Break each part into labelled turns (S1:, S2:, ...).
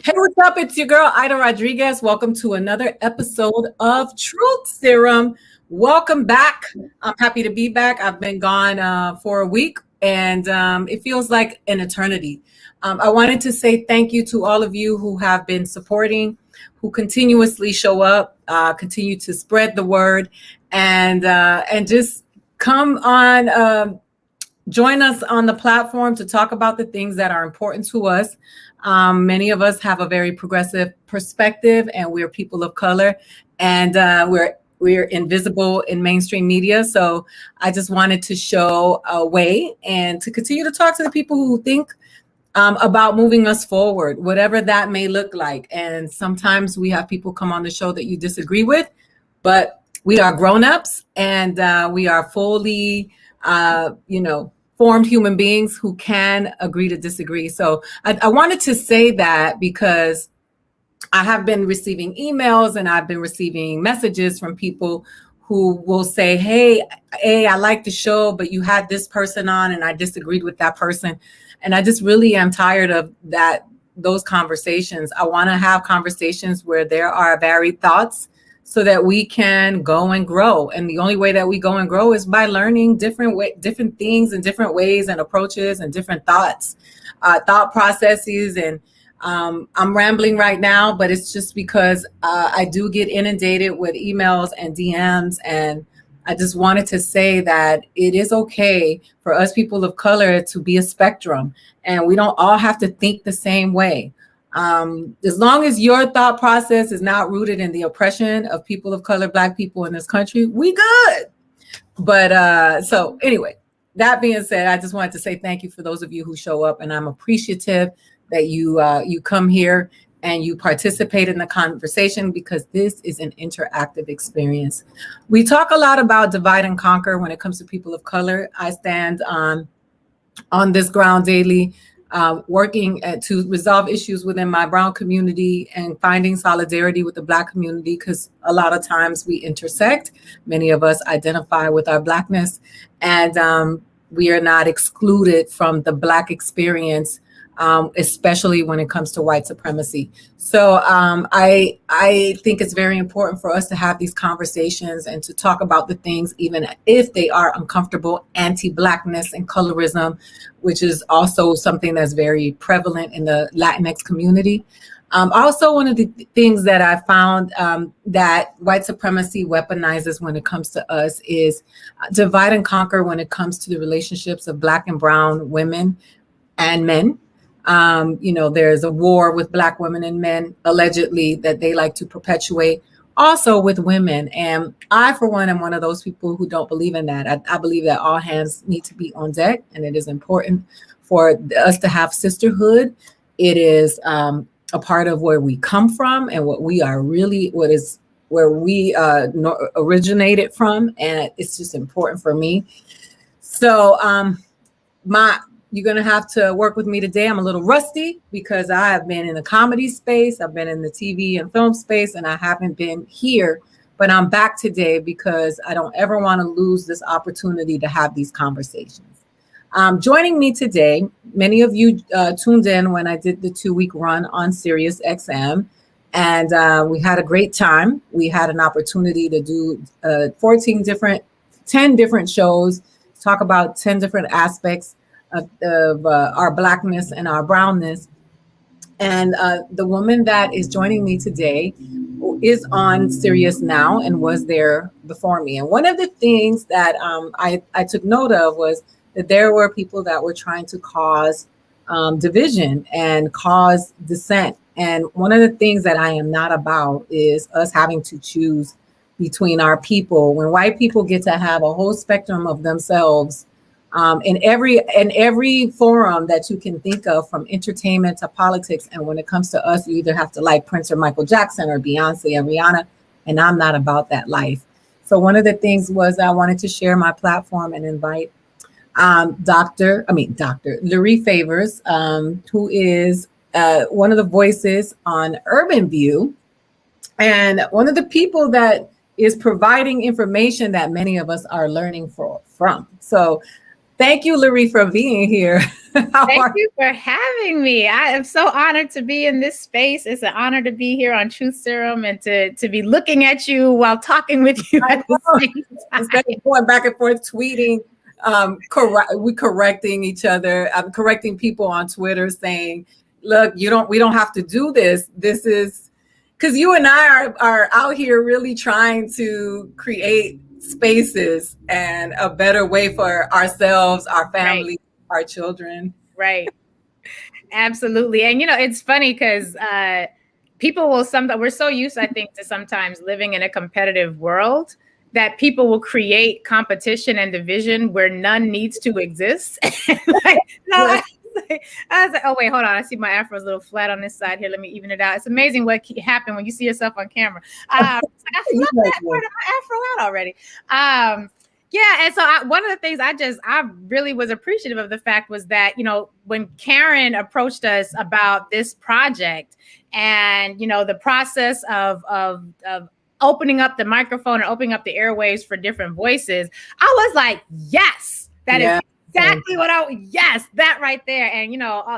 S1: Hey, what's up? It's your girl, Aida Rodriguez. Welcome to another episode of Truth Serum. Welcome back. I'm happy to be back. I've been gone for a week, and it feels like an eternity. I wanted to say thank you to all of you who have been supporting, who continuously show up, continue to spread the word, and just come on. Join us on the platform to talk about the things that are important to us. Many of us have a very progressive perspective, and we're people of color, and we're invisible in mainstream media. So I just wanted to show a way and to continue to talk to the people who think about moving us forward, whatever that may look like. And sometimes we have people come on the show that you disagree with, but we are grown-ups, and we are fully, formed human beings who can agree to disagree. So I wanted to say that because I have been receiving emails and I've been receiving messages from people who will say, hey, I like the show, but you had this person on and I disagreed with that person. And I just really am tired of those conversations. I want to have conversations where there are varied thoughts, so that we can go and grow. And the only way that we go and grow is by learning different things and different ways and approaches and different thought processes. And I'm rambling right now, but it's just because I do get inundated with emails and DMs. And I just wanted to say that it is okay for us people of color to be a spectrum, and we don't all have to think the same way. As long as your thought process is not rooted in the oppression of people of color, Black people in this country, we good. But so anyway, that being said, I just wanted to say thank you for those of you who show up, and I'm appreciative that you come here and you participate in the conversation, because this is an interactive experience. We talk a lot about divide and conquer when it comes to people of color. I stand on this ground daily, working to resolve issues within my brown community and finding solidarity with the Black community, because a lot of times we intersect. Many of us identify with our Blackness, and we are not excluded from the Black experience, especially when it comes to white supremacy. So I think it's very important for us to have these conversations and to talk about the things, even if they are uncomfortable. Anti-Blackness and colorism, which is also something that's very prevalent in the Latinx community. Also, one of the things that I found that white supremacy weaponizes when it comes to us is divide and conquer when it comes to the relationships of Black and brown women and men. There's a war with Black women and men, allegedly, that they like to perpetuate, also with women. And I, for one, am one of those people who don't believe in that. I believe that all hands need to be on deck, and it is important for us to have sisterhood. It is a part of where we come from and what we are really, where we originated from. And it's just important for me. So you're going to have to work with me today. I'm a little rusty because I have been in the comedy space. I've been in the TV and film space, and I haven't been here. But I'm back today because I don't ever want to lose this opportunity to have these conversations. Joining me today, many of you tuned in when I did the 2-week run on Sirius XM, and we had a great time. We had an opportunity to do 10 different shows, talk about 10 different aspects of our Blackness and our brownness. And the woman that is joining me today is on Sirius now and was there before me. And one of the things that I took note of was that there were people that were trying to cause division and cause dissent. And one of the things that I am not about is us having to choose between our people. When white people get to have a whole spectrum of themselves, in every forum that you can think of, from entertainment to politics. And when it comes to us, you either have to like Prince or Michael Jackson or Beyonce and Rihanna, and I'm not about that life. So one of the things was I wanted to share my platform and invite Dr. Lurie Favors, who is one of the voices on Urban View, and one of the people that is providing information that many of us are learning from. So Thank you, Larry, for being here.
S2: Thank you for having me. I am so honored to be in this space. It's an honor to be here on Truth Serum and to be looking at you while talking with you at the same time.
S1: Instead of going back and forth tweeting, we correcting each other. I'm correcting people on Twitter saying, look, we don't have to do this. This is because you and I are out here really trying to create spaces and a better way for ourselves, our family, our children.
S2: Right. Absolutely. And, it's funny because people will we're so used, I think, to sometimes living in a competitive world that people will create competition and division where none needs to exist. I was like, oh, wait, hold on. I see my afro is a little flat on this side here. Let me even it out. It's amazing what can happen when you see yourself on camera. I fluffed that part of my afro out already. Yeah. And so one of the things I really was appreciative of the fact was that, when Karen approached us about this project and, the process of opening up the microphone and opening up the airwaves for different voices, I was like, yes, that is exactly that right there. And,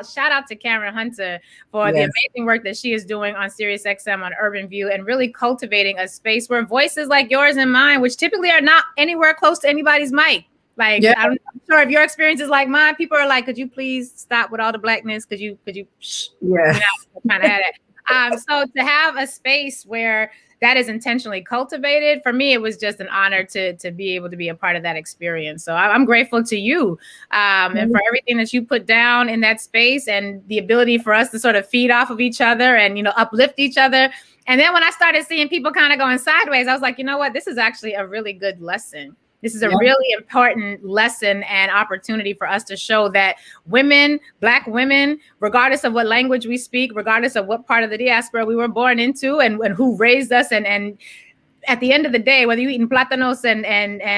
S2: shout out to Karen Hunter for the amazing work that she is doing on SiriusXM on Urban View and really cultivating a space where voices like yours and mine, which typically are not anywhere close to anybody's mic. Like, I'm sure if your experience is like mine, people are like, could you please stop with all the blackness? Could you, kind of had it. So to have a space where that is intentionally cultivated, for me, it was just an honor to be able to be a part of that experience. So I'm grateful to you and for everything that you put down in that space and the ability for us to sort of feed off of each other and, uplift each other. And then when I started seeing people kind of going sideways, I was like, you know what, this is actually a really good lesson. This is a really important lesson and opportunity for us to show that women, Black women, regardless of what language we speak, regardless of what part of the diaspora we were born into and who raised us, and at the end of the day, whether you're eating plátanos and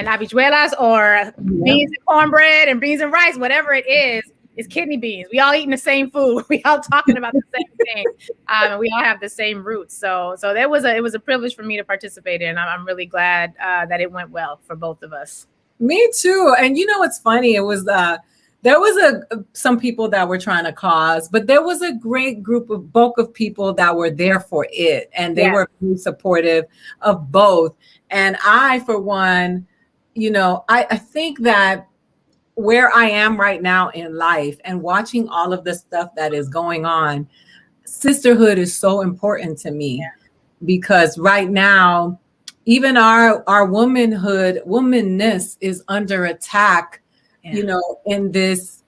S2: habichuelas or beans and cornbread and beans and rice, whatever it is kidney beans. We all eating the same food. We all talking about the same thing. And we all have the same roots. So it was a privilege for me to participate in. I'm really glad that it went well for both of us.
S1: Me too. And what's funny? It was there was some people that were trying to cause, but there was a great bulk of people that were there for it, and they were really supportive of both. And I, for one, I think that where I am right now in life and watching all of the stuff that is going on, sisterhood is so important to me because right now, even our womanness is under attack, in this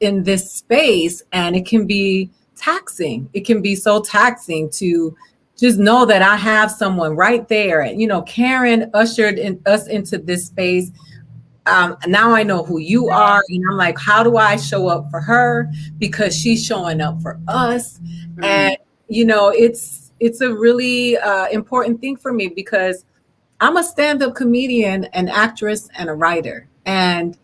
S1: space, and it can be taxing. It can be so taxing to just know that I have someone right there. Karen ushered us into this space. Now I know who you are, and I'm like, how do I show up for her? Because she's showing up for us. And it's a really important thing for me because I'm a stand-up comedian, an actress, and a writer, and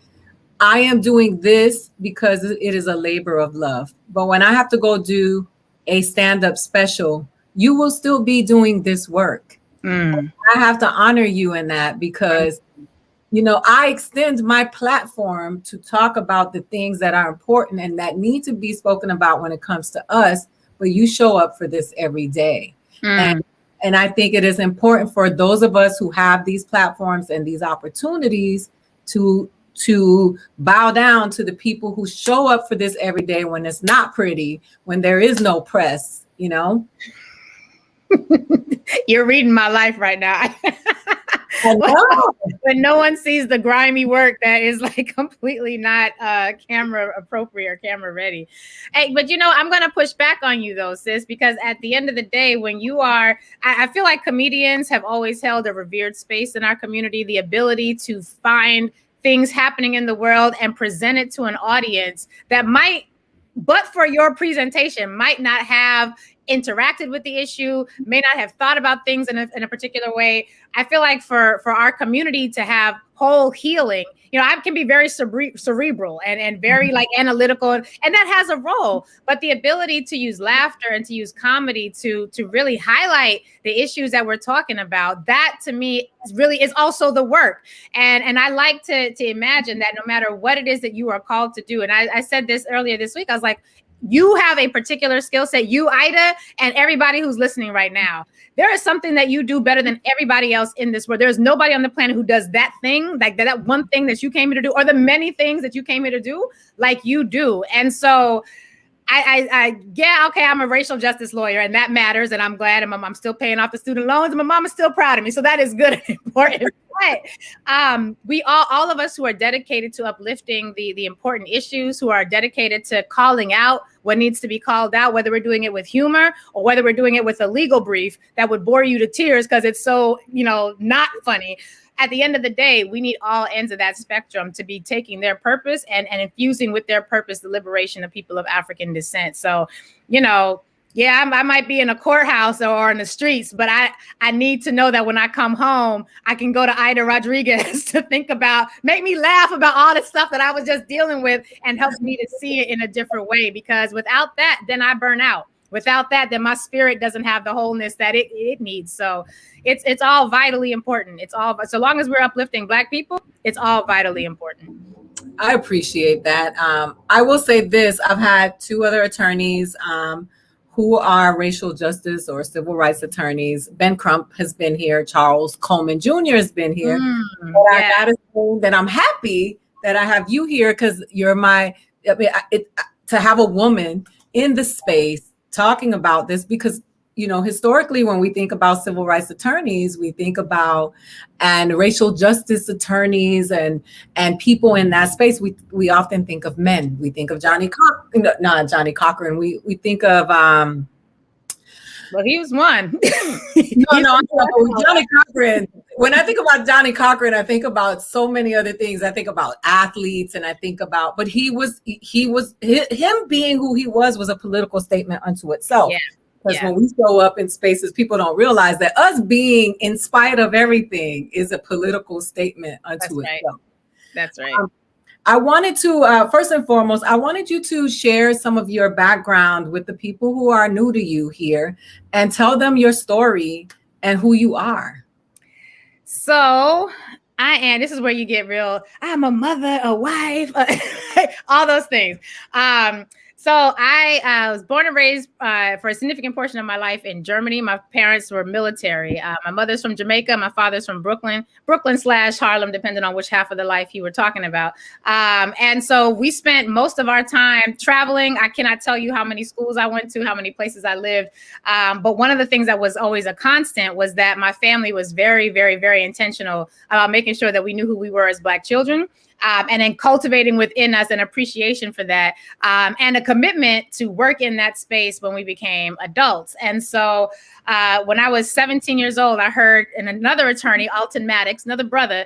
S1: I am doing this because it is a labor of love. But when I have to go do a stand-up special, you will still be doing this work. I have to honor you in that because I extend my platform to talk about the things that are important and that need to be spoken about when it comes to us, but you show up for this every day. And I think it is important for those of us who have these platforms and these opportunities to bow down to the people who show up for this every day when it's not pretty, when there is no press,
S2: You're reading my life right now. When no one sees the grimy work that is like completely not camera appropriate or camera ready. Hey, but I'm going to push back on you though, sis, because at the end of the day, when you are, I feel like comedians have always held a revered space in our community, the ability to find things happening in the world and present it to an audience that might, but for your presentation, might not have interacted with the issue, may not have thought about things in a particular way. I feel like for our community to have whole healing, I can be very cerebral and very like analytical, and that has a role. But the ability to use laughter and to use comedy to really highlight the issues that we're talking about, that to me really is also the work. And I like to imagine that no matter what it is that you are called to do, and I said this earlier this week, I was like, you have a particular skill set, you, Aida, and everybody who's listening right now. There is something that you do better than everybody else in this world. There's nobody on the planet who does that thing, like that one thing that you came here to do, or the many things that you came here to do, like you do. And so yeah, okay, I'm a racial justice lawyer, and that matters, and I'm glad, and I'm still paying off the student loans, and my mom is still proud of me, so that is good and important. But we all of us who are dedicated to uplifting the important issues, who are dedicated to calling out what needs to be called out, whether we're doing it with humor or whether we're doing it with a legal brief that would bore you to tears because it's so, not funny. At the end of the day, we need all ends of that spectrum to be taking their purpose and infusing with their purpose the liberation of people of African descent. So, yeah, I might be in a courthouse or in the streets, but I need to know that when I come home, I can go to Aida Rodriguez to make me laugh about all the stuff that I was just dealing with and help me to see it in a different way. Because without that, then I burn out. Without that, then my spirit doesn't have the wholeness that it needs. So it's all vitally important. It's all, so long as we're uplifting Black people, it's all vitally important.
S1: I appreciate that. I will say this, I've had two other attorneys who are racial justice or civil rights attorneys. Ben Crump has been here. Charles Coleman Jr. has been here. I gotta say that I'm happy that I have you here because you're to have a woman in the space talking about this, because historically when we think about civil rights attorneys, we think about and racial justice attorneys and people in that space, we often think of men. We think of Johnny Cochran. We think of
S2: well, he was one.
S1: Johnny Cochran. When I think about Johnny Cochran, I think about so many other things. I think about athletes, and I think about, but him being who he was a political statement unto itself. Because when we show up in spaces, people don't realize that us being in spite of everything is a political statement unto itself.
S2: That's right.
S1: I wanted to, first and foremost, I wanted you to share some of your background with the people who are new to you here and tell them your story and who you are.
S2: So this is where you get real, I'm a mother, a wife, all those things. So I was born and raised for a significant portion of my life in Germany. My parents were military. My mother's from Jamaica. My father's from Brooklyn / Harlem, depending on which half of the life you were talking about. And so we spent most of our time traveling. I cannot tell you how many schools I went to, how many places I lived. But one of the things that was always a constant was that my family was very, very, very intentional about making sure that we knew who we were as Black children. And then cultivating within us an appreciation for that and a commitment to work in that space when we became adults. And so when I was 17 years old, I heard another attorney, Alton Maddox, another brother.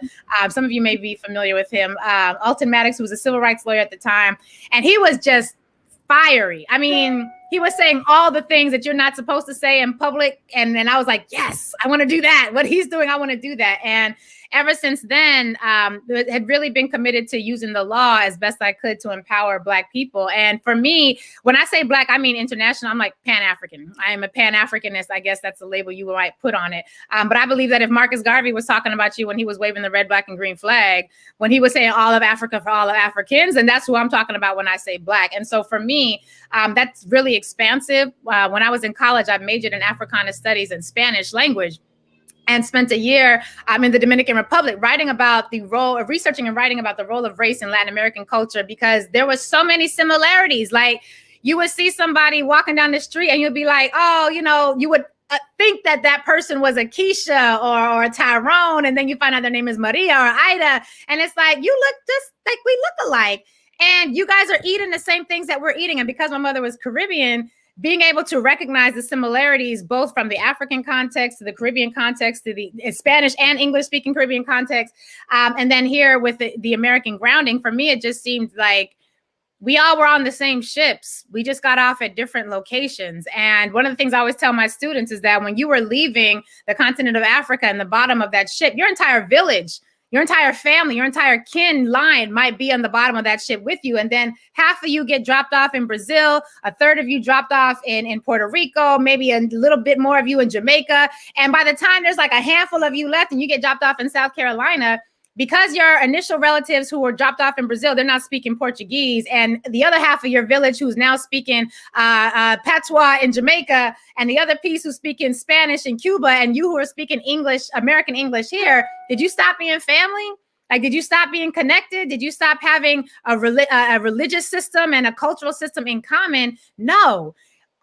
S2: Some of you may be familiar with him. Alton Maddox, who was a civil rights lawyer at the time, and he was just fiery. I mean, he was saying all the things that you're not supposed to say in public. And then I was like, yes, I want to do that. What he's doing, I want to do that. And ever since then, had really been committed to using the law as best I could to empower Black people. And for me, when I say Black, I mean international. I'm like Pan-African. I am a Pan-Africanist. I guess that's the label you might put on it. But I believe that if Marcus Garvey was talking about you when he was waving the red, black, and green flag, when he was saying all of Africa for all of Africans, and that's who I'm talking about when I say Black. And so for me, that's really expansive. When I was in college, I majored in Africana Studies and Spanish language, and spent a year in the Dominican Republic researching and writing about the role of race in Latin American culture, because there was so many similarities. Like, you would see somebody walking down the street and you'd be like, oh, you would think that person was a Keisha or a Tyrone, and then you find out their name is Maria or Aida, and it's like, you look just like we look alike, and you guys are eating the same things that we're eating. And because my mother was Caribbean, being able to recognize the similarities, both from the African context to the Caribbean context to the Spanish and English speaking Caribbean context. And then here with the American grounding, for me, it just seemed like we all were on the same ships. We just got off at different locations. And one of the things I always tell my students is that when you were leaving the continent of Africa and the bottom of that ship, your entire village, your entire family, your entire kin line might be on the bottom of that ship with you. And then half of you get dropped off in Brazil, a third of you dropped off in Puerto Rico, maybe a little bit more of you in Jamaica. And by the time there's like a handful of you left and you get dropped off in South Carolina, because your initial relatives who were dropped off in Brazil, they're not speaking Portuguese, and the other half of your village who's now speaking patois in Jamaica, and the other piece who's speaking Spanish in Cuba, and you who are speaking English, American English here, did you stop being family? Like, did you stop being connected? Did you stop having a religious system and a cultural system in common? No.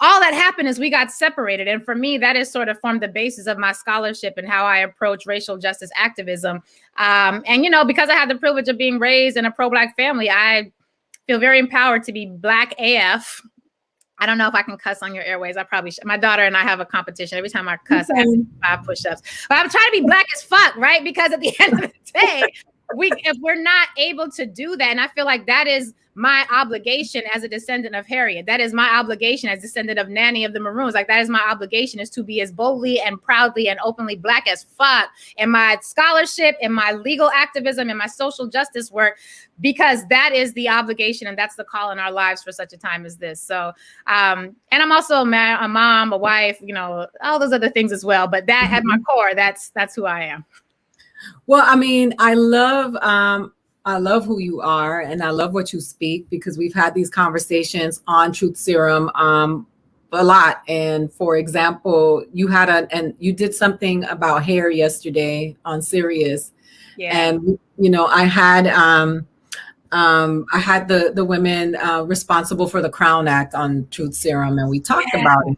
S2: All that happened is we got separated. And for me, that has sort of formed the basis of my scholarship and how I approach racial justice activism. And, you know, because I had the privilege of being raised in a pro-Black family, I feel very empowered to be Black AF. I don't know if I can cuss on your airways. I probably should. My daughter and I have a competition. Every time I cuss, I have 5 push-ups. But I'm trying to be Black as fuck, right? Because at the end of the day, if we're not able to do that, and I feel like that is my obligation as a descendant of Harriet. That is my obligation as descendant of Nanny of the Maroons. Like, that is my obligation, is to be as boldly and proudly and openly Black as fuck in my scholarship, in my legal activism, in my social justice work, because that is the obligation and that's the call in our lives for such a time as this. So, and I'm also a mom, a wife, you know, all those other things as well. But that at my core, that's who I am.
S1: Well, I mean, I love who you are, and I love what you speak, because we've had these conversations on Truth Serum a lot. And for example, you did something about hair yesterday on Sirius. Yeah. And you know, I had the women responsible for the Crown Act on Truth Serum, and we talked about it.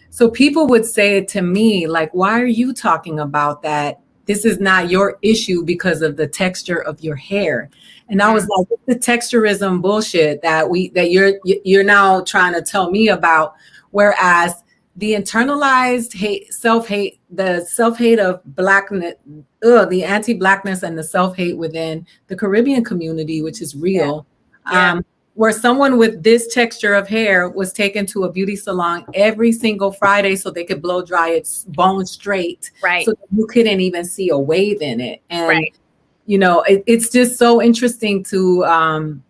S1: So people would say to me, like, why are you talking about that? This is not your issue because of the texture of your hair. And I was like, the texturism bullshit that you're now trying to tell me about. Whereas the internalized hate, self-hate, the self-hate of Blackness, the anti-Blackness and the self-hate within the Caribbean community, which is real. Where someone with this texture of hair was taken to a beauty salon every single Friday so they could blow dry its bone straight. Right. So you couldn't even see a wave in it. And, you know, it's just so interesting to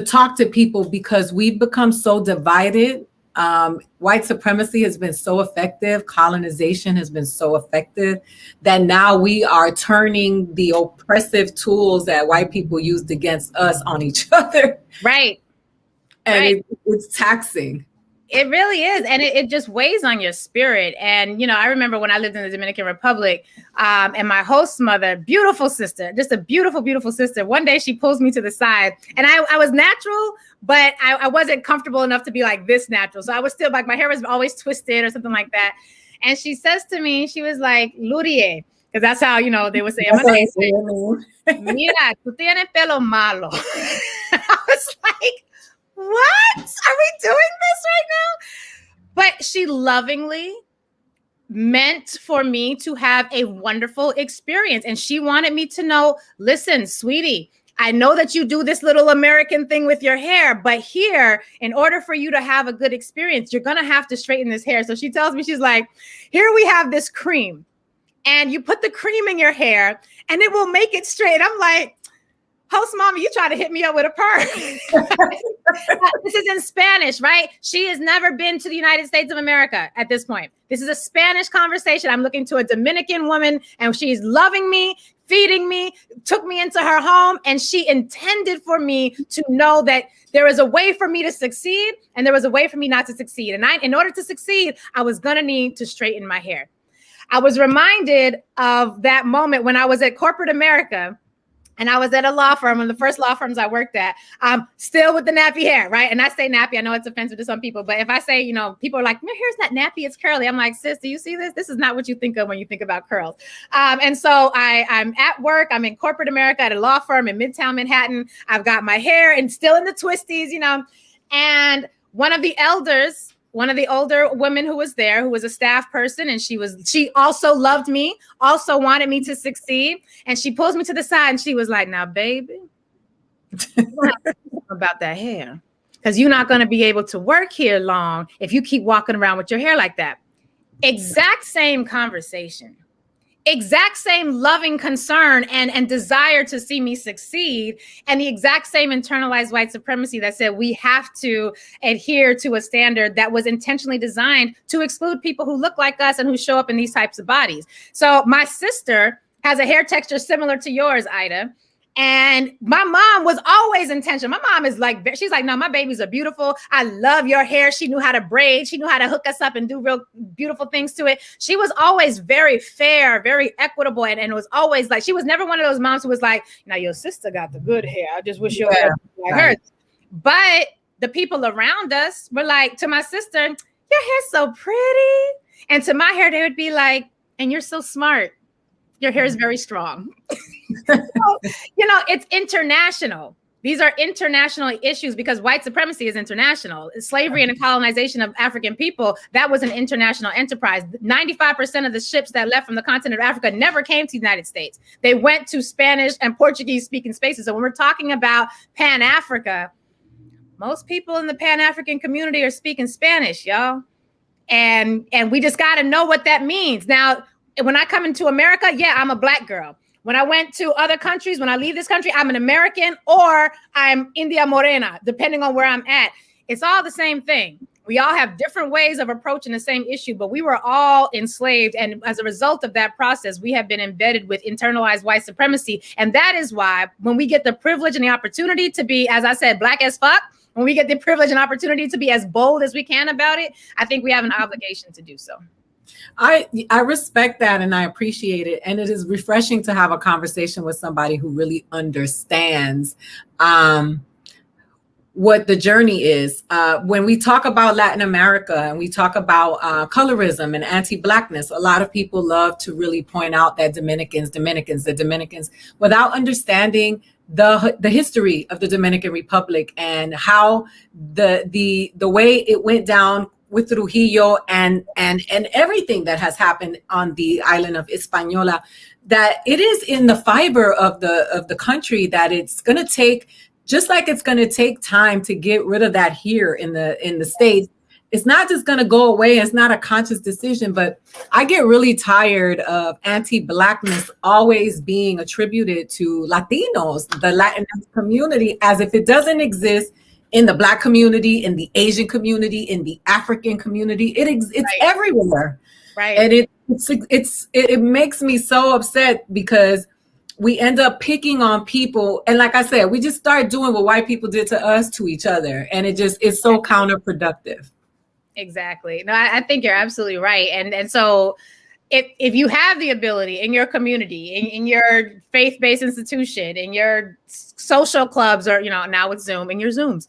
S1: talk to people, because we've become so divided. White supremacy has been so effective. Colonization has been so effective that now we are turning the oppressive tools that white people used against us on each other. Right. And it's taxing.
S2: It really is. And it just weighs on your spirit. And, you know, I remember when I lived in the Dominican Republic, and my host mother, beautiful sister, just a beautiful, beautiful sister. One day she pulls me to the side, and I was natural, but I wasn't comfortable enough to be like this natural. So I was still like, my hair was always twisted or something like that. And she says to me, she was like, Lurie, because that's how, you know, they would say, mira, tú tienes pelo malo. I was like, what? Are we doing this right now? But she lovingly meant for me to have a wonderful experience. And she wanted me to know, listen, sweetie, I know that you do this little American thing with your hair, but here, in order for you to have a good experience, you're going to have to straighten this hair. So she tells me, she's like, here we have this cream, and you put the cream in your hair and it will make it straight. I'm like, host mama, you try to hit me up with a perm. This is in Spanish, right? She has never been to the United States of America at this point. This is a Spanish conversation. I'm looking to a Dominican woman, and she's loving me, feeding me, took me into her home, and she intended for me to know that there is a way for me to succeed and there was a way for me not to succeed. And in order to succeed, I was going to need to straighten my hair. I was reminded of that moment when I was at corporate America. And I was at a law firm, one of the first law firms I worked at, still with the nappy hair, right? And I say nappy, I know it's offensive to some people, but if I say, you know, people are like, my hair's not nappy, it's curly. I'm like, sis, do you see this? This is not what you think of when you think about curls. And so I'm at work, I'm in corporate America at a law firm in Midtown Manhattan. I've got my hair and still in the twisties, you know, and one of the elders, one of the older women who was there, who was a staff person, and she also loved me, also wanted me to succeed. And she pulls me to the side and she was like, now, baby, about that hair, because you're not going to be able to work here long if you keep walking around with your hair like that. Exact same conversation. exact same loving concern and desire to see me succeed, and the exact same internalized white supremacy that said we have to adhere to a standard that was intentionally designed to exclude people who look like us and who show up in these types of bodies. So my sister has a hair texture similar to yours, Aida. And my mom was always intentional. My mom is like, she's like, no, my babies are beautiful. I love your hair. She knew how to braid. She knew how to hook us up and do real beautiful things to it. She was always very fair, very equitable. And it was always like, she was never one of those moms who was like, now your sister got the good hair. I just wish your hair was like hers. But the people around us were like, to my sister, your hair's so pretty. And to my hair, they would be like, and you're so smart. Your hair is very strong. So, it's international. These are international issues because white supremacy is international. Slavery and the colonization of African people, that was an international enterprise. 95% of the ships that left from the continent of Africa never came to the United States. They went to Spanish and Portuguese speaking spaces. So when we're talking about Pan-Africa, most people in the Pan-African community are speaking Spanish, y'all. And we just got to know what that means. Now, when I come into America, yeah, I'm a Black girl. When I went to other countries, when I leave this country, I'm an American or I'm India Morena, depending on where I'm at. It's all the same thing. We all have different ways of approaching the same issue, but we were all enslaved. And as a result of that process, we have been embedded with internalized white supremacy. And that is why when we get the privilege and the opportunity to be, as I said, Black as fuck, when we get the privilege and opportunity to be as bold as we can about it, I think we have an obligation to do so.
S1: I respect that and I appreciate it. And it is refreshing to have a conversation with somebody who really understands what the journey is. When we talk about Latin America and we talk about colorism and anti-Blackness, a lot of people love to really point out that the Dominicans, without understanding the history of the Dominican Republic and how the way it went down with Trujillo and everything that has happened on the island of Hispaniola, that it is in the fiber of the country that it's going to take, just like it's going to take time to get rid of that here in the States. It's not just going to go away. It's not a conscious decision, but I get really tired of anti-Blackness always being attributed to Latinos, the Latinx community, as if it doesn't exist in the Black community, in the Asian community, in the African community. It's right. Everywhere.
S2: Right.
S1: And it makes me so upset because we end up picking on people. And like I said, we just start doing what white people did to us, to each other. And it's so counterproductive.
S2: Exactly. No, I think you're absolutely right. And so if you have the ability in your community, in your faith-based institution, in your social clubs, or, now with Zoom, in your Zooms,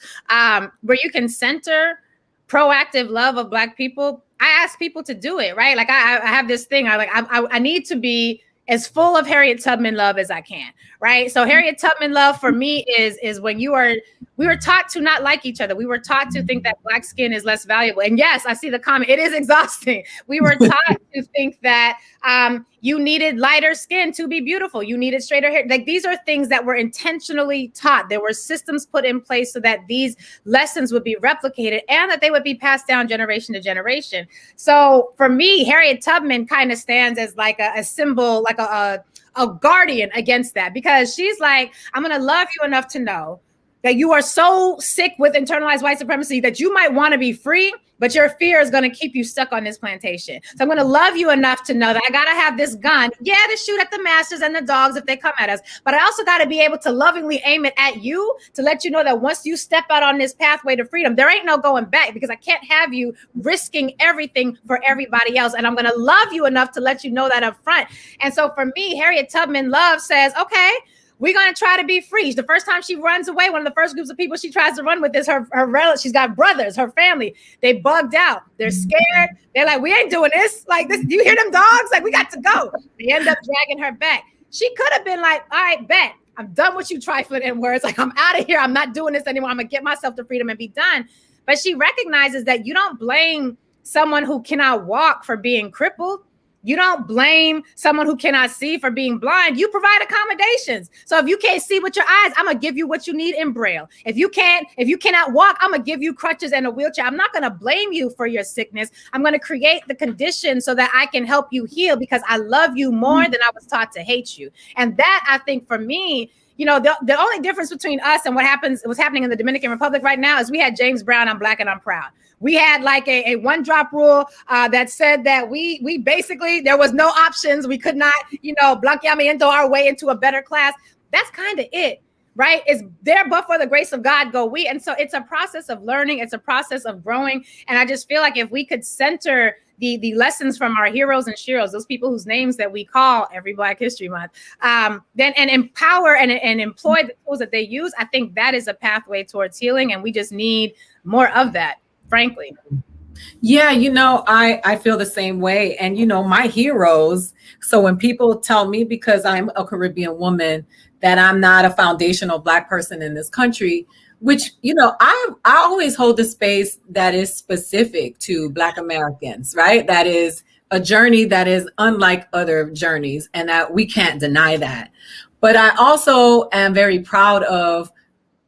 S2: where you can center proactive love of Black people, I ask people to do it, right? Like I have this thing, I need to be as full of Harriet Tubman love as I can, right? So Harriet Tubman love for me is when we were taught to not like each other. We were taught to think that Black skin is less valuable. And yes, I see the comment. It is exhausting. We were taught to think that you needed lighter skin to be beautiful. You needed straighter hair. Like, these are things that were intentionally taught. There were systems put in place so that these lessons would be replicated and that they would be passed down generation to generation. So for me, Harriet Tubman kind of stands as like a symbol, like a guardian against that, because she's like, I'm going to love you enough to know that you are so sick with internalized white supremacy that you might want to be free, but your fear is going to keep you stuck on this plantation. So I'm going to love you enough to know that I got to have this gun, to shoot at the masters and the dogs if they come at us. But I also got to be able to lovingly aim it at you to let you know that once you step out on this pathway to freedom, there ain't no going back, because I can't have you risking everything for everybody else. And I'm going to love you enough to let you know that up front. And so for me, Harriet Tubman love says, okay, we're going to try to be free. The first time she runs away, one of the first groups of people she tries to run with is her relatives. She's got brothers, her family. They bugged out. They're scared. They're like, we ain't doing this. Like, this, do you hear them dogs? Like, we got to go. They end up dragging her back. She could have been like, all right, bet. I'm done with you trifling in words. Like, I'm out of here. I'm not doing this anymore. I'm going to get myself to freedom and be done. But she recognizes that you don't blame someone who cannot walk for being crippled. You don't blame someone who cannot see for being blind. You provide accommodations. So if you can't see with your eyes, I'm gonna give you what you need in Braille. If you cannot walk, I'm gonna give you crutches and a wheelchair. I'm not gonna blame you for your sickness. I'm gonna create the conditions so that I can help you heal, because I love you more than I was taught to hate you. And that, I think, for me, you know, the only difference between us and what's happening in the Dominican Republic right now is we had James Brown, I'm Black and I'm Proud. We had like a one drop rule that said that we basically, there was no options. We could not, you know, blanqueamiento our way into a better class. That's kind of it, right? It's there, but for the grace of God go we. And so it's a process of learning. It's a process of growing. And I just feel like if we could center the lessons from our heroes and sheroes, those people whose names that we call every Black History Month, then and empower and employ the tools that they use, I think that is a pathway towards healing. And we just need more of that, frankly.
S1: Yeah, you know, I feel the same way. And, you know, my heroes. So when people tell me, because I'm a Caribbean woman, that I'm not a foundational Black person in this country, which, you know, I always hold a space that is specific to Black Americans, right? That is a journey that is unlike other journeys, and that we can't deny that. But I also am very proud of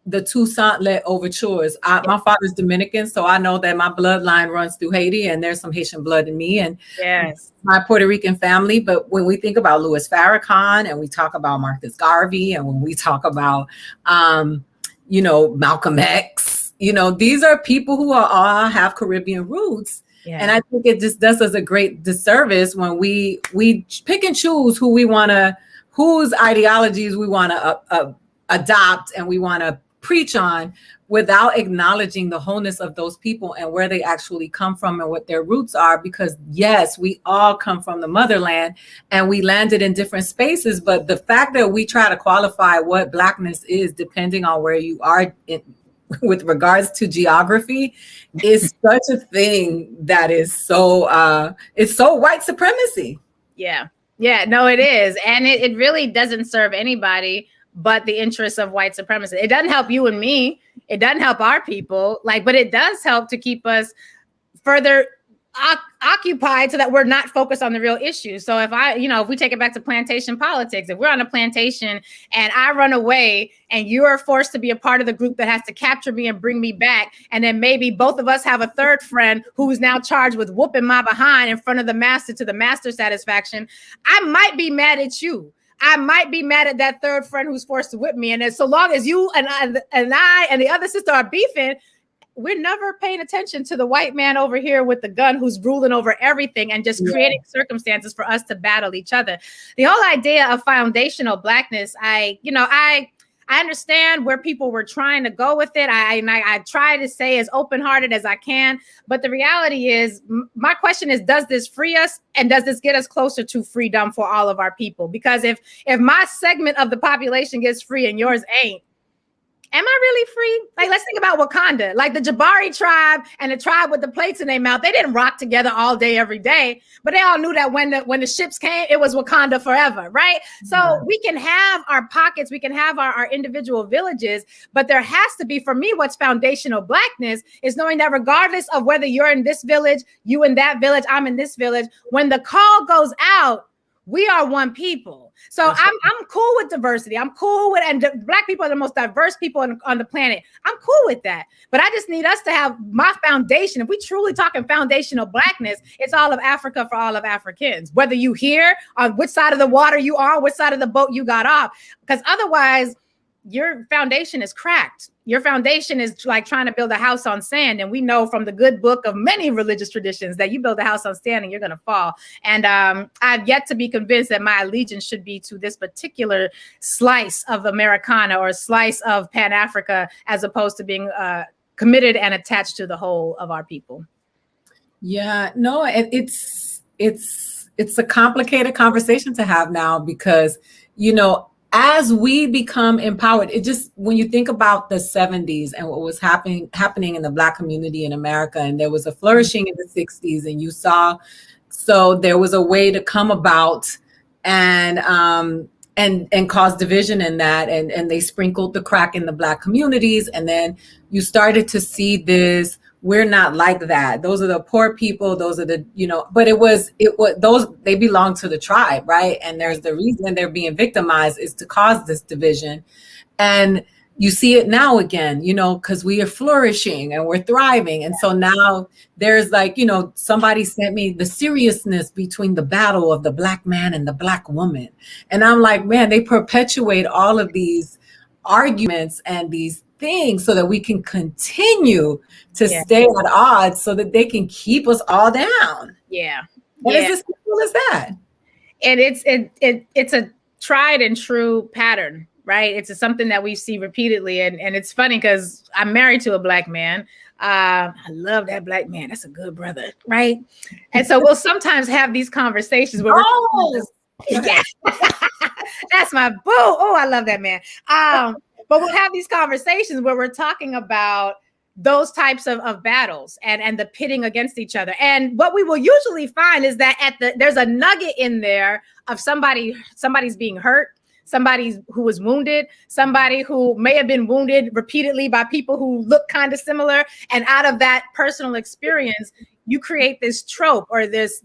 S1: the Toussaint overtures. My father's Dominican, so I know that my bloodline runs through Haiti, and there's some Haitian blood in me, and
S2: yes,
S1: my Puerto Rican family. But when we think about Louis Farrakhan, and we talk about Marcus Garvey, and when we talk about you know, Malcolm X, you know, these are people who all have Caribbean roots. Yeah. And I think it just does us a great disservice when we pick and choose whose ideologies we want to adopt and we want to preach on, without acknowledging the wholeness of those people and where they actually come from and what their roots are. Because yes, we all come from the motherland and we landed in different spaces. But the fact that we try to qualify what Blackness is depending on where you are with regards to geography is such a thing that is so it's so white supremacy.
S2: Yeah, no, it is. And it really doesn't serve anybody but the interests of white supremacy. It doesn't help you and me. It doesn't help our people, but it does help to keep us further occupied so that we're not focused on the real issues. So if we take it back to plantation politics, if we're on a plantation and I run away and you're forced to be a part of the group that has to capture me and bring me back, and then maybe both of us have a third friend who is now charged with whooping my behind in front of the master to the master's satisfaction, I might be mad at you. I might be mad at that third friend who's forced to whip me. And so long as you and I and the other sister are beefing, we're never paying attention to the white man over here with the gun who's ruling over everything and just creating circumstances for us to battle each other. The whole idea of foundational Blackness, I understand where people were trying to go with it. I try to say as open-hearted as I can, but the reality is, my question is, does this free us, and does this get us closer to freedom for all of our people? Because if my segment of the population gets free and yours ain't, am I really free? Let's think about Wakanda. Like the Jabari tribe and the tribe with the plates in their mouth, they didn't rock together all day, every day, but they all knew that when the ships came, it was Wakanda forever, right? So we can have our pockets, we can have our individual villages, but there has to be, for me, what's foundational Blackness is knowing that regardless of whether you're in this village, you in that village, I'm in this village, when the call goes out, we are one people. So I'm cool with diversity. I'm cool with, and Black people are the most diverse people on the planet. I'm cool with that. But I just need us to have my foundation. If we truly talking foundational Blackness, it's all of Africa for all of Africans. Whether you here, on which side of the water you are, which side of the boat you got off. Because otherwise, your foundation is cracked. Your foundation is like trying to build a house on sand. And we know from the good book of many religious traditions that you build a house on sand and you're going to fall. And I've yet to be convinced that my allegiance should be to this particular slice of Americana or slice of Pan-Africa, as opposed to being committed and attached to the whole of our people.
S1: Yeah, no, it's a complicated conversation to have now, because, you know, as we become empowered, it just, when you think about the 70s and what was happening in the Black community in America, and there was a flourishing in the 60s, and you saw, so there was a way to come about and cause division in that, and they sprinkled the crack in the Black communities, and then you started to see this we're not like that. Those are the poor people. Those are the, but it was those, they belong to the tribe, right? And there's the reason they're being victimized is to cause this division. And you see it now again, because we are flourishing and we're thriving. And so now there's like, somebody sent me the seriousness between the battle of the Black man and the Black woman. And I'm like, man, they perpetuate all of these arguments and these things so that we can continue to stay at odds so that they can keep us all down.
S2: Yeah.
S1: And it's as simple as that.
S2: And it's a tried and true pattern. Right. It's something that we see repeatedly. And it's funny because I'm married to a Black man. I love that Black man. That's a good brother. Right. And so we'll sometimes have these conversations where that's my boo. Oh, I love that man. But we'll have these conversations where we're talking about those types of battles and the pitting against each other. And what we will usually find is that there's a nugget in there of somebody's being hurt. Somebody who was wounded, somebody who may have been wounded repeatedly by people who look kind of similar. And out of that personal experience, you create this trope or this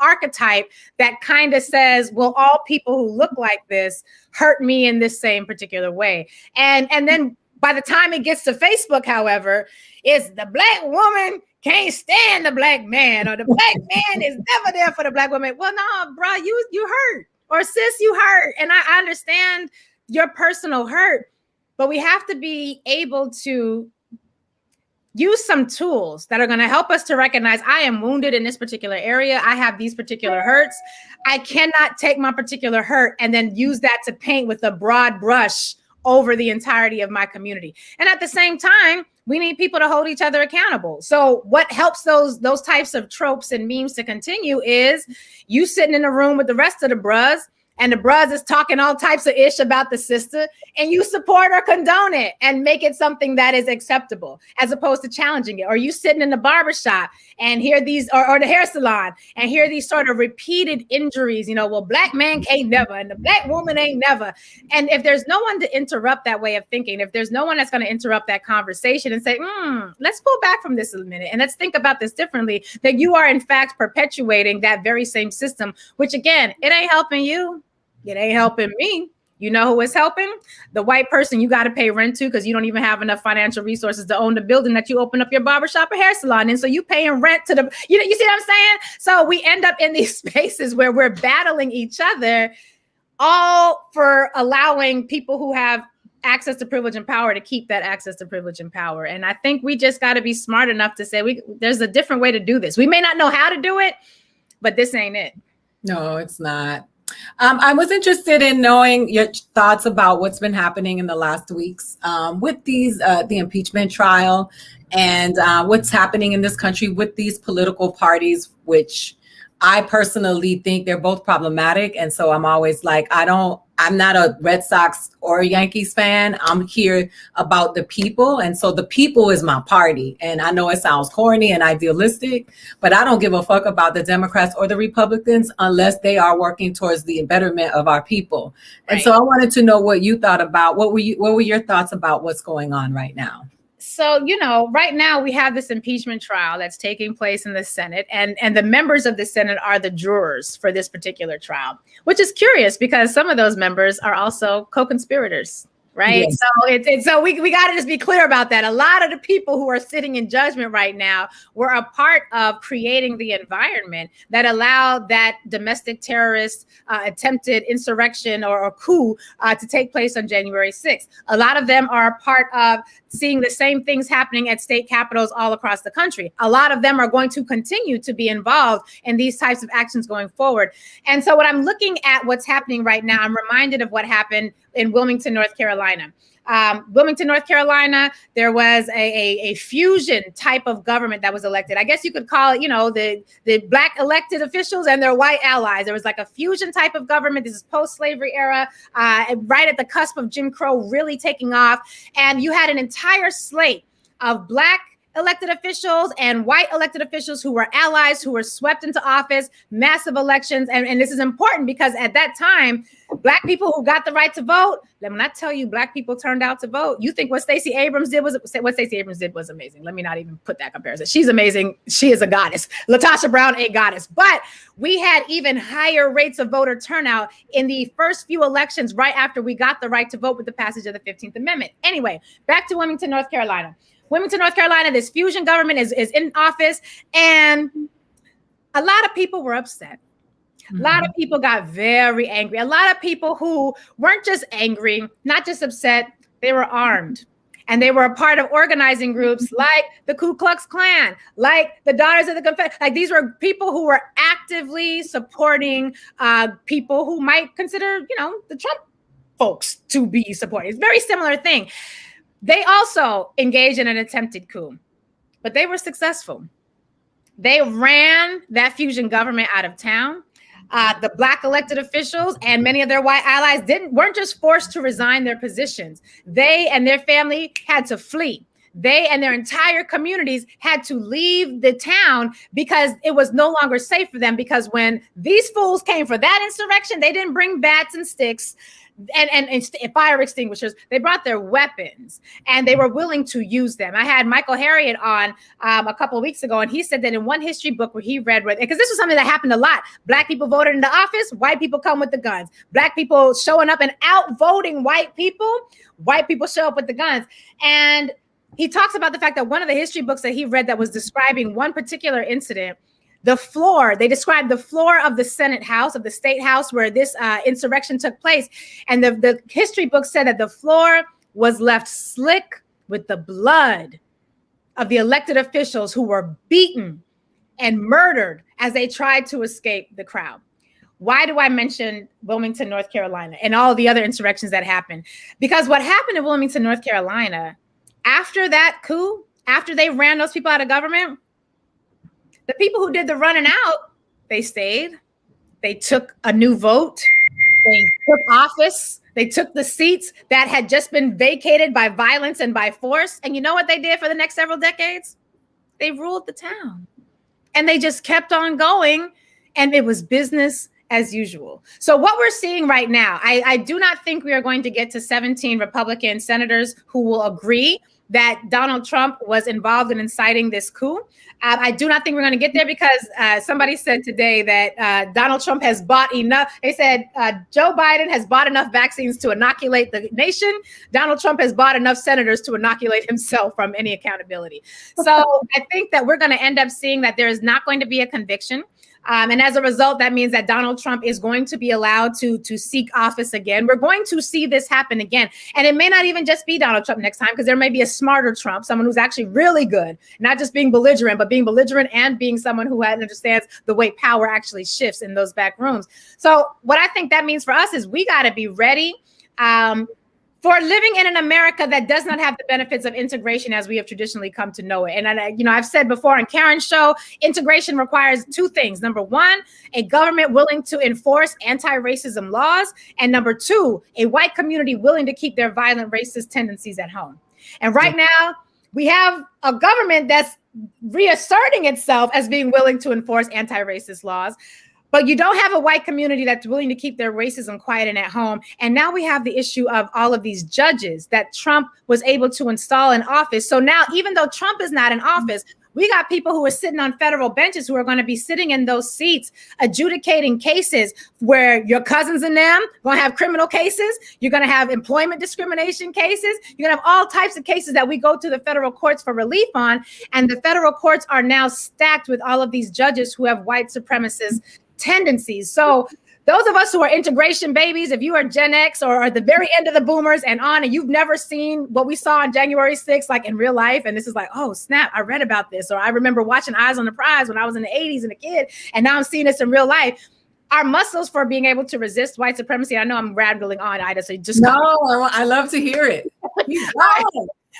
S2: archetype that kind of says, well, all people who look like this hurt me in this same particular way. And then by the time it gets to Facebook, however, it's the Black woman can't stand the Black man, or the Black man is never there for the Black woman. Well, no, bro, you hurt. Or sis, you hurt. And I understand your personal hurt, but we have to be able to use some tools that are going to help us to recognize I am wounded in this particular area. I have these particular hurts. I cannot take my particular hurt and then use that to paint with a broad brush over the entirety of my community. And at the same time, we need people to hold each other accountable. So what helps those types of tropes and memes to continue is you sitting in a room with the rest of the bros, and the bros is talking all types of ish about the sister, and you support or condone it and make it something that is acceptable as opposed to challenging it. Or you sitting in the barbershop and hear these, or the hair salon, and hear these sort of repeated injuries, well, Black man can't never, and the Black woman ain't never. And if there's no one to interrupt that way of thinking, if there's no one that's going to interrupt that conversation and say, let's pull back from this a minute and let's think about this differently, that you are in fact perpetuating that very same system, which again, it ain't helping you. It ain't helping me. You know who is helping? The white person you got to pay rent to because you don't even have enough financial resources to own the building that you open up your barbershop or hair salon in. So you paying rent to you see what I'm saying? So we end up in these spaces where we're battling each other, all for allowing people who have access to privilege and power to keep that access to privilege and power. And I think we just got to be smart enough to say there's a different way to do this. We may not know how to do it, but this ain't it.
S1: No, it's not. I was interested in knowing your thoughts about what's been happening in the last weeks with the impeachment trial and what's happening in this country with these political parties, which I personally think they're both problematic. And so I'm always like, I'm not a Red Sox or Yankees fan. I'm here about the people. And so the people is my party. And I know it sounds corny and idealistic, but I don't give a fuck about the Democrats or the Republicans unless they are working towards the betterment of our people. Right. And so I wanted to know what you thought about, what were your thoughts about what's going on right now?
S2: So, right now we have this impeachment trial that's taking place in the Senate, and the members of the Senate are the jurors for this particular trial, which is curious because some of those members are also co-conspirators. Right. Yes. So we got to just be clear about that. A lot of the people who are sitting in judgment right now were a part of creating the environment that allowed that domestic terrorist attempted insurrection or coup to take place on January 6th. A lot of them are a part of seeing the same things happening at state capitals all across the country. A lot of them are going to continue to be involved in these types of actions going forward. And so when I'm looking at what's happening right now, I'm reminded of what happened in Wilmington, North Carolina. Wilmington, North Carolina, there was a fusion type of government that was elected. I guess you could call it, the Black elected officials and their white allies. There was like a fusion type of government. This is post-slavery era, right at the cusp of Jim Crow really taking off. And you had an entire slate of Black elected officials and white elected officials who were allies, who were swept into office, massive elections. And this is important because at that time, Black people who got the right to vote. Let me not tell you, Black people turned out to vote. You think what Stacey Abrams did was amazing. Let me not even put that comparison. She's amazing. She is a goddess. LaTosha Brown, a goddess. But we had even higher rates of voter turnout in the first few elections right after we got the right to vote with the passage of the 15th Amendment. Anyway, back to Wilmington, North Carolina. Wilmington, North Carolina, this fusion government is in office, and a lot of people were upset. A lot of people got very angry. A lot of people who weren't just angry, not just upset, they were armed. And they were a part of organizing groups like the Ku Klux Klan, like the Daughters of the Confederate. Like these were people who were actively supporting people who might consider, the Trump folks to be supported. It's a very similar thing. They also engaged in an attempted coup, but they were successful. They ran that fusion government out of town. The Black elected officials and many of their white allies weren't just forced to resign their positions. They and their family had to flee. They and their entire communities had to leave the town because it was no longer safe for them. Because when these fools came for that insurrection, they didn't bring bats and sticks and fire extinguishers. They brought their weapons and they were willing to use them. I had Michael Harriot on a couple of weeks ago, and he said that in one history book where he read, because this was something that happened a lot. Black people voted into office, white people come with the guns. Black people showing up and outvoting white people show up with the guns. And he talks about the fact that one of the history books that he read that was describing one particular incident, they described the floor of the Senate House, of the State House where this insurrection took place. And the history book said that the floor was left slick with the blood of the elected officials who were beaten and murdered as they tried to escape the crowd. Why do I mention Wilmington, North Carolina, and all the other insurrections that happened? Because what happened in Wilmington, North Carolina, after that coup, after they ran those people out of government, the people who did the running out, they stayed. They took a new vote. They took office. They took the seats that had just been vacated by violence and by force. And you know what they did for the next several decades? They ruled the town. And they just kept on going. And it was business as usual. So what we're seeing right now, I do not think we are going to get to 17 Republican senators who will agree that Donald Trump was involved in inciting this coup. I do not think we're going to get there because somebody said today that Donald Trump has bought enough. They said Joe Biden has bought enough vaccines to inoculate the nation. Donald Trump has bought enough senators to inoculate himself from any accountability. So I think that we're going to end up seeing that there is not going to be a conviction. And as a result, that means that Donald Trump is going to be allowed to seek office again. We're going to see this happen again. And it may not even just be Donald Trump next time, because there may be a smarter Trump, someone who's actually really good, not just being belligerent, but being belligerent and being someone who understands the way power actually shifts in those back rooms. So what I think that means for us is we got to be ready for living in an America that does not have the benefits of integration as we have traditionally come to know it. And I've said before on Karen's show, integration requires two things. Number one, a government willing to enforce anti-racism laws. And number two, a white community willing to keep their violent racist tendencies at home. And right now, we have a government that's reasserting itself as being willing to enforce anti-racist laws. But you don't have a white community that's willing to keep their racism quiet and at home. And now we have the issue of all of these judges that Trump was able to install in office. So now, even though Trump is not in office, we got people who are sitting on federal benches who are going to be sitting in those seats, adjudicating cases where your cousins and them going to have criminal cases. You're going to have employment discrimination cases. You're going to have all types of cases that we go to the federal courts for relief on. And the federal courts are now stacked with all of these judges who have white supremacist tendencies. So those of us who are integration babies, if you are Gen X or at the very end of the boomers and on, and you've never seen what we saw on January 6th, like in real life, and this is like, oh, snap, I read about this. Or I remember watching Eyes on the Prize when I was in the 80s and a kid, and now I'm seeing this in real life. Our muscles for being able to resist white supremacy, I know I'm rambling on, Aida, so just—
S1: No, I love to hear it.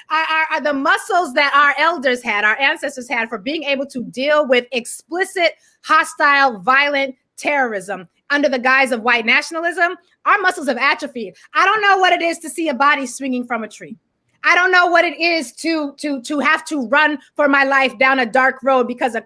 S2: Are the muscles that our elders had, our ancestors had, for being able to deal with explicit, hostile, violent terrorism under the guise of white nationalism, our muscles have atrophied. I don't know what it is to see a body swinging from a tree. I don't know what it is to have to run for my life down a dark road because a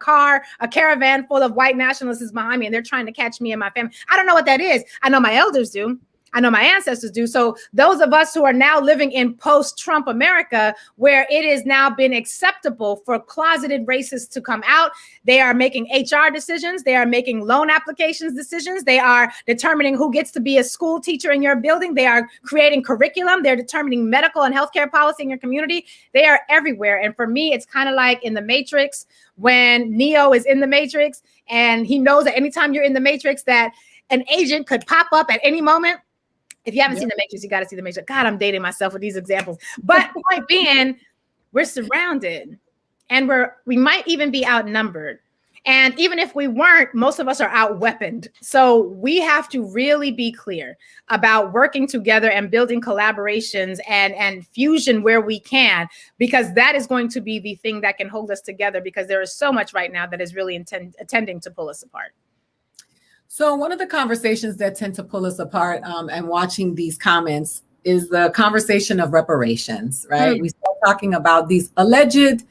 S2: caravan full of white nationalists is behind me and they're trying to catch me and my family. I don't know what that is. I know my elders do. I know my ancestors do. So those of us who are now living in post-Trump America, where it is now been acceptable for closeted racists to come out, they are making HR decisions. They are making loan applications decisions. They are determining who gets to be a school teacher in your building. They are creating curriculum. They're determining medical and healthcare policy in your community. They are everywhere. And for me, it's kind of like in the Matrix, when Neo is in the Matrix and he knows that anytime you're in the Matrix that an agent could pop up at any moment. If you haven't seen the Matrix, you got to see the Matrix. God, I'm dating myself with these examples. But point being, we're surrounded and we might even be outnumbered. And even if we weren't, most of us are out-weaponed. So we have to really be clear about working together and building collaborations and fusion where we can, because that is going to be the thing that can hold us together, because there is so much right now that is really intending to pull us apart.
S1: So one of the conversations that tend to pull us apart and watching these comments is the conversation of reparations, right? We start talking about these alleged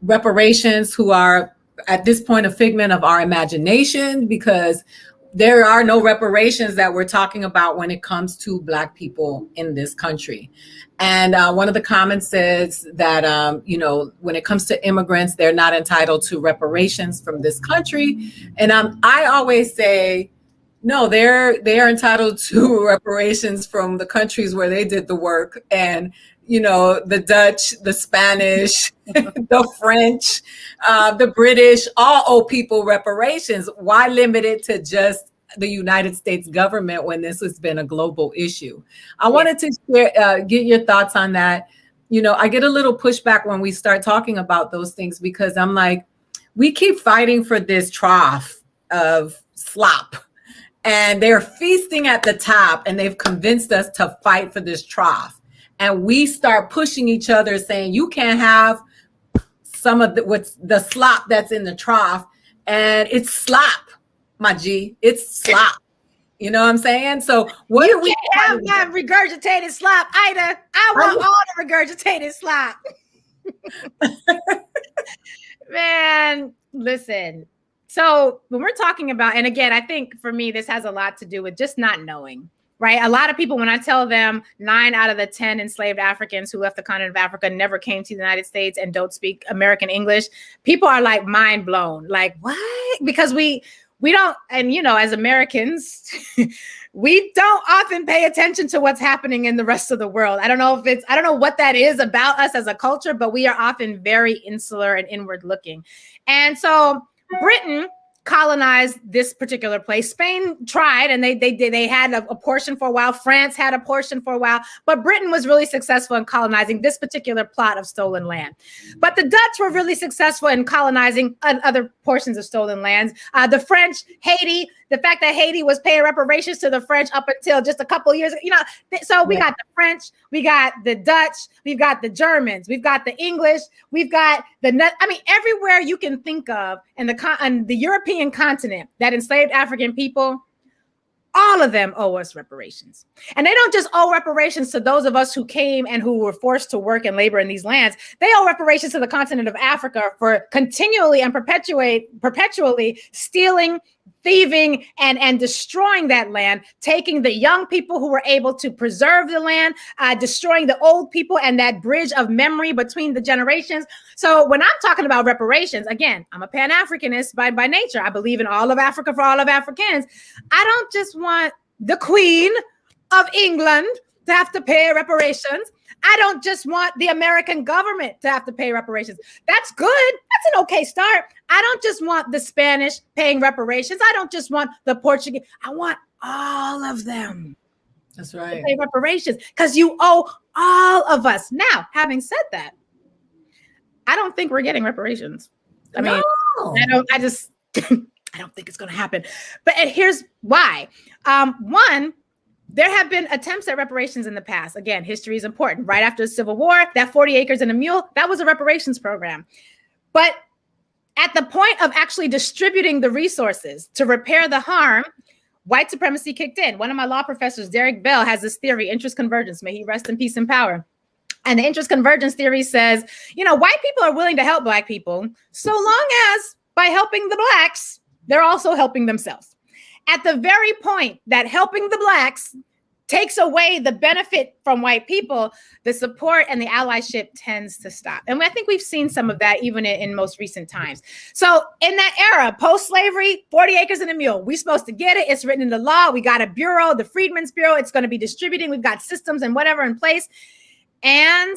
S1: reparations who are at this point a figment of our imagination, because there are no reparations that we're talking about when it comes to Black people in this country. And one of the comments says that, when it comes to immigrants, they're not entitled to reparations from this country. And I always say, no, they are entitled to reparations from the countries where they did the work. And the Dutch, the Spanish, the French, the British, all owe people reparations. Why limit it to just the United States government when this has been a global issue? I wanted to get your thoughts on that. I get a little pushback when we start talking about those things, because I'm like, we keep fighting for this trough of slop. And they're feasting at the top, and they've convinced us to fight for this trough. And we start pushing each other, saying, you can't have some of what's the slop that's in the trough. And it's slop, my G. It's slop. You know what I'm saying? So what do we
S2: have? That regurgitated slop, Ida. I want all the regurgitated slop. Man, listen. So when we're talking about, and again, I think for me, this has a lot to do with just not knowing. Right. A lot of people, when I tell them 9 out of the 10 enslaved Africans who left the continent of Africa never came to the United States and don't speak American English, people are like mind blown. Like, what? Because we don't, and as Americans, we don't often pay attention to what's happening in the rest of the world. I don't know what that is about us as a culture, but we are often very insular and inward looking. And so Britain colonized this particular place. Spain tried, and they had a portion for a while. France had a portion for a while, but Britain was really successful in colonizing this particular plot of stolen land. But the Dutch were really successful in colonizing other portions of stolen lands. The French, Haiti, the fact that Haiti was paying reparations to the French up until just a couple of years ago, so we got the French, we got the Dutch, we've got the Germans, we've got the English, we've got everywhere you can think of in the European continent that enslaved African people, all of them owe us reparations. And they don't just owe reparations to those of us who came and who were forced to work and labor in these lands. They owe reparations to the continent of Africa for continually and perpetually stealing, thieving, and destroying that land, taking the young people who were able to preserve the land, destroying the old people and that bridge of memory between the generations. So when I'm talking about reparations, again, I'm a Pan-Africanist by nature. I believe in all of Africa for all of Africans. I don't just want the Queen of England to have to pay reparations. I don't just want the American government to have to pay reparations. That's good. That's an okay start. I don't just want the Spanish paying reparations. I don't just want the Portuguese. I want all of them.
S1: That's right.
S2: To pay reparations, because you owe all of us. Now, having said that, I don't think we're getting reparations. I mean, I don't think it's going to happen. But here's why. One, there have been attempts at reparations in the past. Again, history is important. Right after the Civil War, that 40 acres and a mule, that was a reparations program. But at the point of actually distributing the resources to repair the harm, white supremacy kicked in. One of my law professors, Derek Bell, has this theory, interest convergence. May he rest in peace and power. And the interest convergence theory says, white people are willing to help Black people so long as by helping the Blacks, they're also helping themselves. at the very point that helping the Blacks takes away the benefit from white people, the support and the allyship tends to stop. And I think we've seen some of that even in most recent times. So in that era, post-slavery, 40 acres and a mule, we're supposed to get it. It's written in the law. We got a bureau, the Freedmen's Bureau. It's going to be distributing. We've got systems and whatever in place. And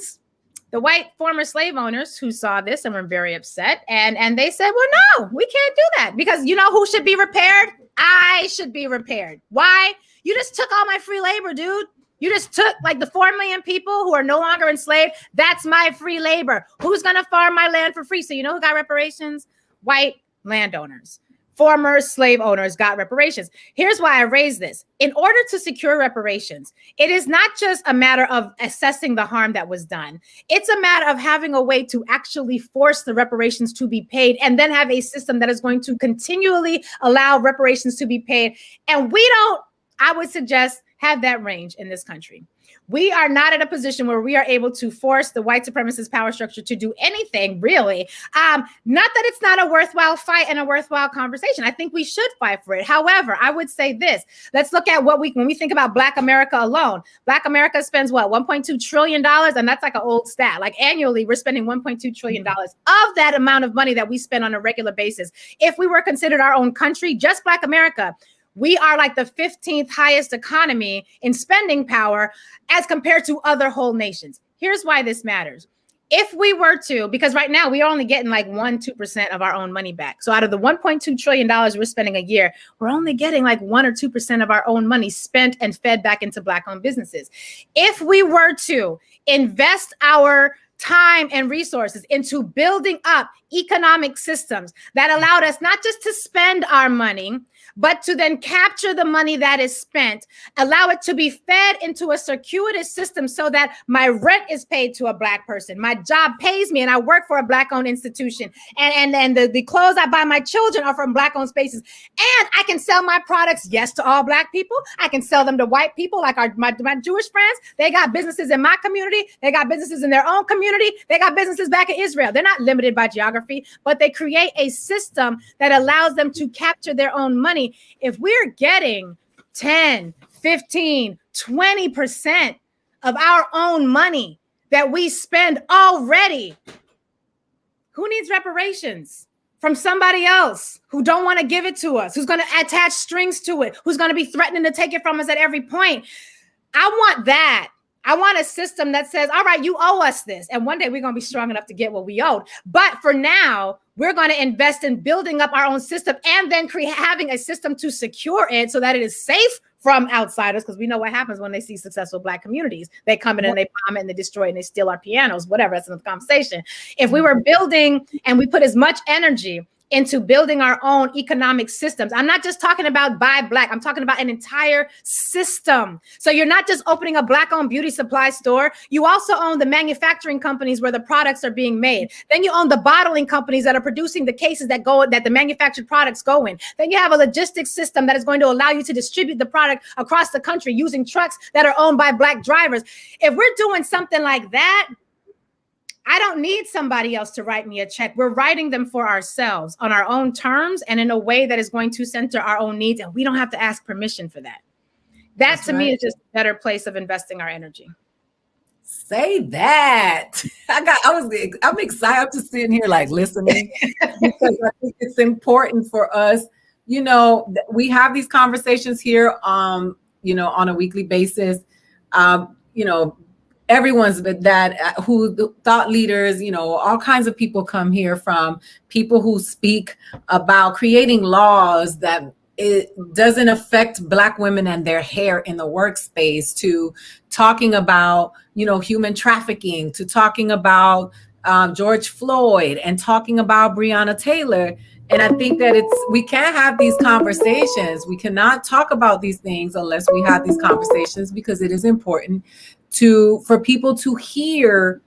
S2: the white former slave owners who saw this and were very upset. And they said, well, no, we can't do that because you know who should be repaired? I should be repaired. Why? You just took all my free labor, dude. You just took like the 4 million people who are no longer enslaved. That's my free labor. Who's going to farm my land for free? So you know who got reparations? White landowners. Former slave owners got reparations. Here's why I raise this. In order to secure reparations, it is not just a matter of assessing the harm that was done. It's a matter of having a way to actually force the reparations to be paid and then have a system that is going to continually allow reparations to be paid. And we don't, I would suggest, have that range in this country. We are not in a position where we are able to force the white supremacist power structure to do anything, really. Not that it's not a worthwhile fight and a worthwhile conversation. I think we should fight for it. However, I would say this. Let's look at when we think about Black America alone. Black America spends what, $1.2 trillion? And that's like an old stat. Like annually, we're spending $1.2 trillion of that amount of money that we spend on a regular basis. If we were considered our own country, just Black America, we are like the 15th highest economy in spending power as compared to other whole nations. Here's why this matters. If we were to, because right now we are only getting like 1-2% of our own money back. So out of the $1.2 trillion we're spending a year, we're only getting like 1 or 2% of our own money spent and fed back into Black-owned businesses. If we were to invest our time and resources into building up economic systems that allowed us not just to spend our money, but to then capture the money that is spent, allow it to be fed into a circuitous system so that my rent is paid to a Black person, my job pays me, and I work for a Black-owned institution, and the clothes I buy my children are from Black-owned spaces, and I can sell my products, yes, to all Black people. I can sell them to white people, like my Jewish friends. They got businesses in my community. They got businesses in their own community. They got businesses back in Israel. They're not limited by geography, but they create a system that allows them to capture their own money. If we're getting 10, 15, 20% of our own money that we spend already, who needs reparations from somebody else who don't want to give it to us, who's going to attach strings to it, who's going to be threatening to take it from us at every point? I want that. I want a system that says, all right, you owe us this. And one day we're going to be strong enough to get what we owed. But for now, we're going to invest in building up our own system and then having a system to secure it so that it is safe from outsiders, because we know what happens when they see successful Black communities. They come in and they bomb it and they destroy it and they steal our pianos, whatever. That's another conversation. If we were building and we put as much energy into building our own economic systems. I'm not just talking about buy Black. I'm talking about an entire system. So you're not just opening a Black-owned beauty supply store. You also own the manufacturing companies where the products are being made. Then you own the bottling companies that are producing the cases that the manufactured products go in. Then you have a logistics system that is going to allow you to distribute the product across the country using trucks that are owned by Black drivers. If we're doing something like that, I don't need somebody else to write me a check. We're writing them for ourselves on our own terms and in a way that is going to center our own needs. And we don't have to ask permission for that. That to me is just a better place of investing our energy.
S1: Say that. I'm excited. I'm just sitting here like listening because I think it's important for us. You know, we have these conversations here, on a weekly basis. Everyone's who thought leaders, all kinds of people come here, from people who speak about creating laws that it doesn't affect Black women and their hair in the workspace, to talking about, human trafficking, to talking about George Floyd, and talking about Breonna Taylor. And I think that we can't have these conversations. We cannot talk about these things unless we have these conversations, because it is important for people to hear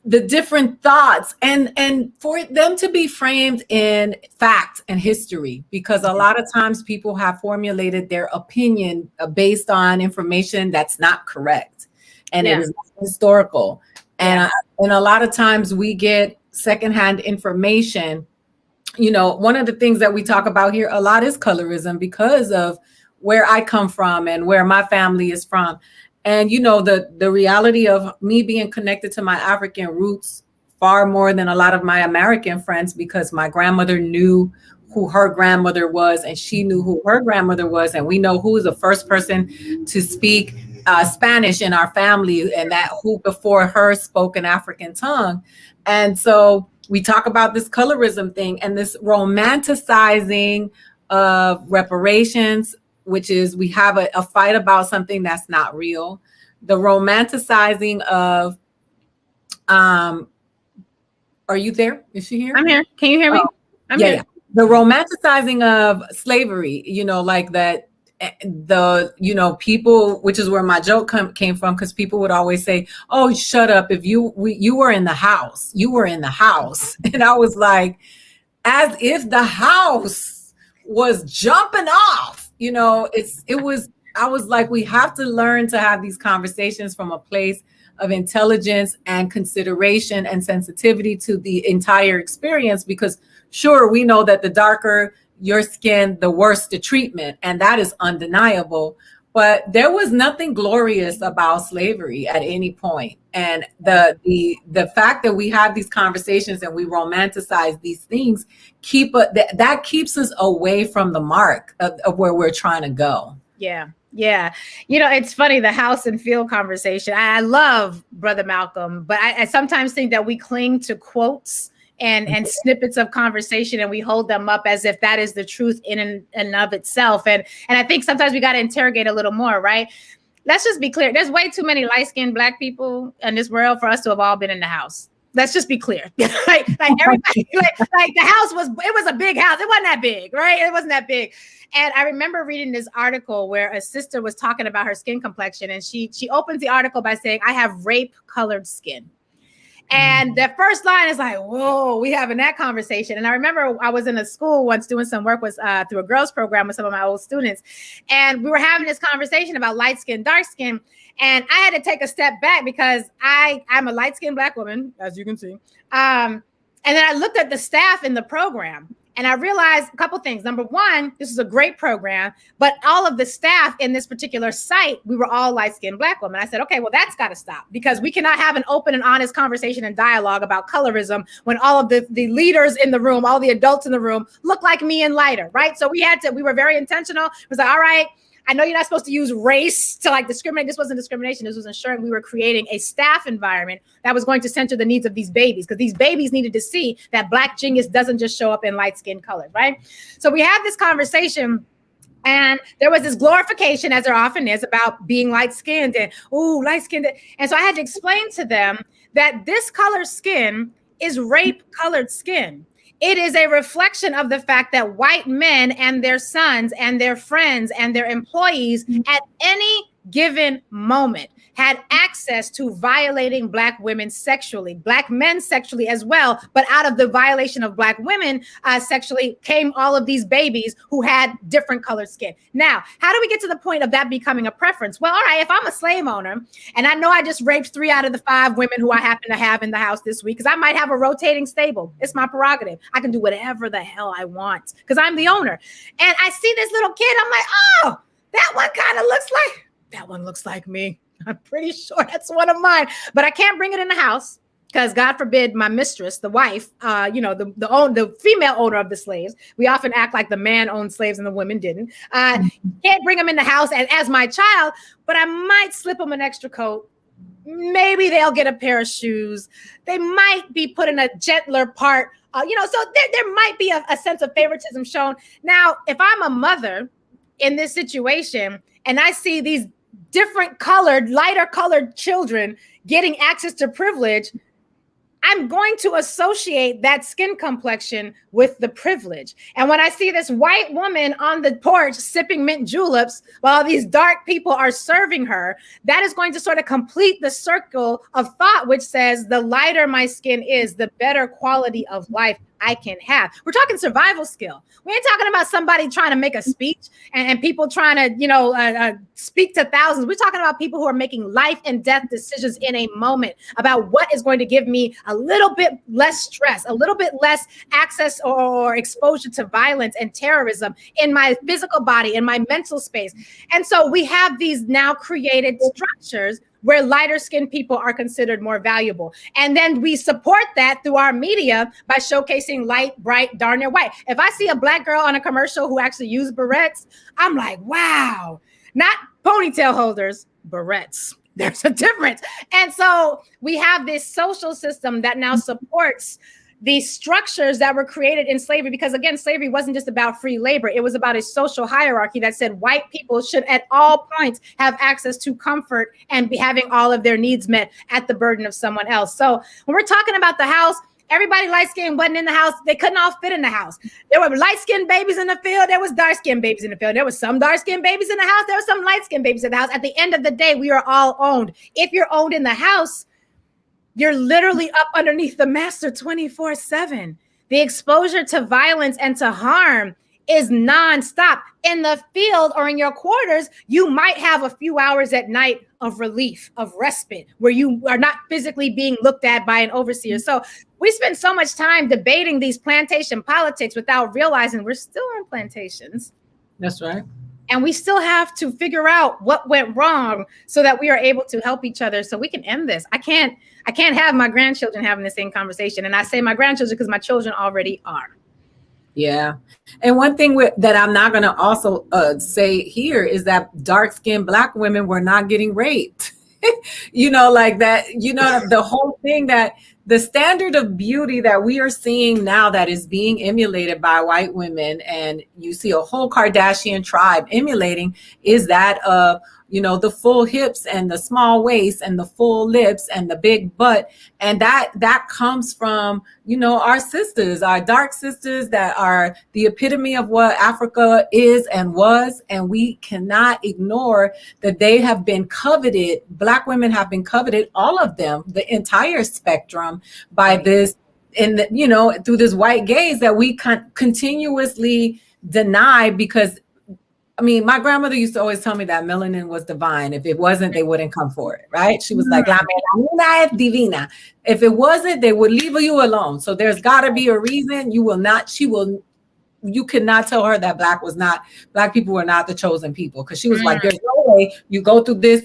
S1: the different thoughts and for them to be framed in fact and history, because a lot of times people have formulated their opinion based on information that's not correct, and it is not historical. And a lot of times we get secondhand information one of the things that we talk about here a lot is colorism because of where I come from and where my family is from. And, the reality of me being connected to my African roots far more than a lot of my American friends, because my grandmother knew who her grandmother was and she knew who her grandmother was. And we know who was the first person to speak Spanish in our family, and that who before her spoke an African tongue. And so we talk about this colorism thing and this romanticizing of reparations, which is we have a fight about something that's not real. The romanticizing of, are you there? Is she here?
S2: I'm here. Can you hear me? I'm here.
S1: Yeah. The romanticizing of slavery, like that, people, which is where my joke came from, because people would always say, oh, shut up. If you were in the house, you were in the house. And I was like, as if the house was jumping off, I was like, we have to learn to have these conversations from a place of intelligence and consideration and sensitivity to the entire experience, because sure, we know that the darker your skin, the worse the treatment, and that is undeniable. But there was nothing glorious about slavery at any point. And the fact that we have these conversations and we romanticize these things that keeps us away from the mark of where we're trying to go.
S2: Yeah. Yeah. It's funny, the house and field conversation. I love Brother Malcolm, but I sometimes think that we cling to quotes and snippets of conversation, and we hold them up as if that is the truth in and of itself. And I think sometimes we got to interrogate a little more, right? Let's just be clear. There's way too many light-skinned Black people in this world for us to have all been in the house. Let's just be clear. like everybody, like the house it was a big house. It wasn't that big, right? It wasn't that big. And I remember reading this article where a sister was talking about her skin complexion, and she opens the article by saying, I have rape-colored skin. And the first line is like, whoa, we having that conversation. And I remember I was in a school once doing some work through a girls program with some of my old students. And we were having this conversation about light skin, dark skin. And I had to take a step back because I'm a light skinned Black woman, as you can see. And then I looked at the staff in the program, and I realized a couple things. Number one, this is a great program, but all of the staff in this particular site, we were all light-skinned Black women. I said, okay, well, that's got to stop, because we cannot have an open and honest conversation and dialogue about colorism when all of the leaders in the room, all the adults in the room look like me and lighter, right? So we were very intentional. It was like, all right, I know you're not supposed to use race to discriminate. This wasn't discrimination. This was ensuring we were creating a staff environment that was going to center the needs of these babies, because these babies needed to see that Black genius doesn't just show up in light skin color, right? So we had this conversation, and there was this glorification, as there often is, about being light skinned and light skinned. And so I had to explain to them that this color skin is rape colored skin. It is a reflection of the fact that white men and their sons and their friends and their employees at any given moment had access to violating Black women sexually, Black men sexually as well. But out of the violation of Black women sexually came all of these babies who had different colored skin. Now, how do we get to the point of that becoming a preference? Well, all right, if I'm a slave owner and I know I just raped 3 out of the 5 women who I happen to have in the house this week, because I might have a rotating stable. It's my prerogative. I can do whatever the hell I want because I'm the owner. And I see this little kid. I'm like, oh, that one looks like me. I'm pretty sure that's one of mine, but I can't bring it in the house because God forbid my mistress, the wife, the female owner of the slaves. We often act like the man owned slaves and the women didn't. Can't bring them in the house as my child, but I might slip them an extra coat. Maybe they'll get a pair of shoes. They might be put in a gentler part. So there might be a sense of favoritism shown. Now, if I'm a mother in this situation and I see these different colored, lighter colored children getting access to privilege, I'm going to associate that skin complexion with the privilege. And when I see this white woman on the porch sipping mint juleps while these dark people are serving her, that is going to sort of complete the circle of thought, which says the lighter my skin is, the better quality of life I can have. We're talking survival skill. We ain't talking about somebody trying to make a speech and people trying to, speak to thousands. We're talking about people who are making life and death decisions in a moment about what is going to give me a little bit less stress, a little bit less access or exposure to violence and terrorism in my physical body, in my mental space. And so we have these now created structures where lighter skinned people are considered more valuable. And then we support that through our media by showcasing light, bright, darn near white. If I see a Black girl on a commercial who actually used barrettes, I'm like, wow, not ponytail holders, barrettes. There's a difference. And so we have this social system that now supports these structures that were created in slavery, because again, slavery wasn't just about free labor. It was about a social hierarchy that said white people should at all points have access to comfort and be having all of their needs met at the burden of someone else. So when we're talking about the house, everybody light-skinned wasn't in the house. They couldn't all fit in the house. There were light-skinned babies in the field. There was dark-skinned babies in the field. There was some dark-skinned babies in the house. There were some light-skinned babies in the house. At the end of the day, we are all owned. If you're owned in the house, you're literally up underneath the master 24/7. The exposure to violence and to harm is nonstop. In the field or in your quarters, you might have a few hours at night of relief, of respite, where you are not physically being looked at by an overseer. So we spend so much time debating these plantation politics without realizing we're still on plantations.
S1: That's right.
S2: And we still have to figure out what went wrong so that we are able to help each other so we can end this. I can't have my grandchildren having the same conversation. And I say my grandchildren because my children already are.
S1: Yeah. And one thing that I'm not going to also say here is that dark-skinned Black women were not getting raped. Like that, the whole thing, that the standard of beauty that we are seeing now that is being emulated by white women, and you see a whole Kardashian tribe emulating, is that of, the full hips and the small waist and the full lips and the big butt. And that comes from, our sisters, our dark sisters that are the epitome of what Africa is and was. And we cannot ignore that they have been coveted. Black women have been coveted, all of them, the entire spectrum, by this, and through this white gaze that we continuously deny. Because my grandmother used to always tell me that melanin was divine. If it wasn't, they wouldn't come for it, right? She was like, la melanina es divina. If it wasn't, they would leave you alone. So there's got to be a reason. You cannot tell her that Black people were not the chosen people. Because she was like, there's no way you go through this,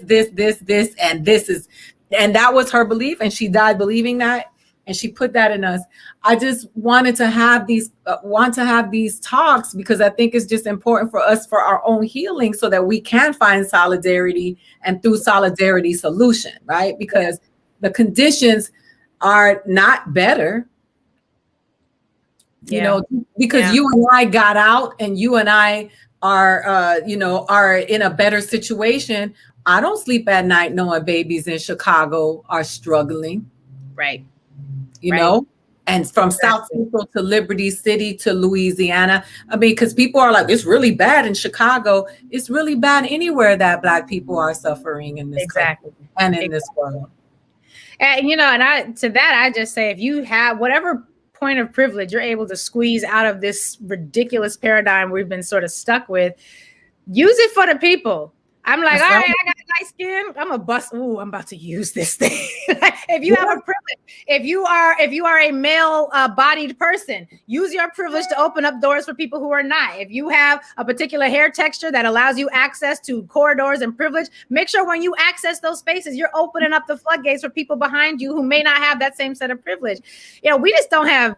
S1: and this is, and that was her belief. And she died believing that. And she put that in us. I just wanted to have these talks because I think it's just important for us, for our own healing, so that we can find solidarity, and through solidarity solution, right? Because the conditions are not better, because you and I got out, and you and I are in a better situation. I don't sleep at night knowing babies in Chicago are struggling.
S2: Right.
S1: And from South Central to Liberty City to Louisiana. Because people are like, it's really bad in Chicago. It's really bad anywhere that Black people are suffering in this country and in this world.
S2: And, I just say, if you have whatever point of privilege you're able to squeeze out of this ridiculous paradigm we've been sort of stuck with, use it for the people. I'm like, all right, I got light skin. I'm a bust. Ooh, I'm about to use this thing. If you have a privilege, if you are a male bodied person, use your privilege to open up doors for people who are not. If you have a particular hair texture that allows you access to corridors and privilege, make sure when you access those spaces, you're opening up the floodgates for people behind you who may not have that same set of privilege. We just don't have,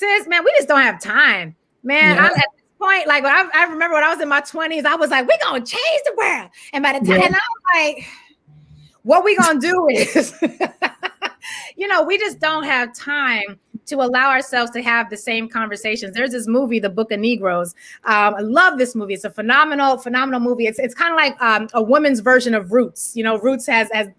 S2: we just don't have time, man. Yeah. I'm at point, like I remember when I was in my 20s, I was like, we're gonna change the world. And by the time, and I'm like, what we gonna do is, we just don't have time to allow ourselves to have the same conversations. There's this movie, The Book of Negroes. I love this movie. It's a phenomenal movie. It's kind of like a woman's version of Roots. Roots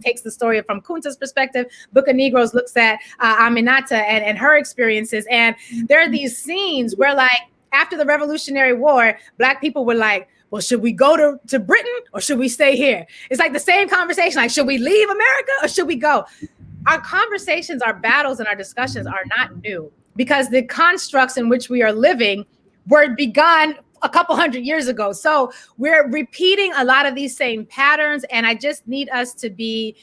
S2: takes the story from Kunta's perspective. Book of Negroes looks at Aminata and her experiences. And there are these scenes where, like, after the Revolutionary War, Black people were like, well, should we go to Britain or should we stay here? It's like the same conversation. Like, should we leave America or should we go? Our conversations, our battles, and our discussions are not new because the constructs in which we are living were begun a couple hundred years ago. So we're repeating a lot of these same patterns. And I just need us to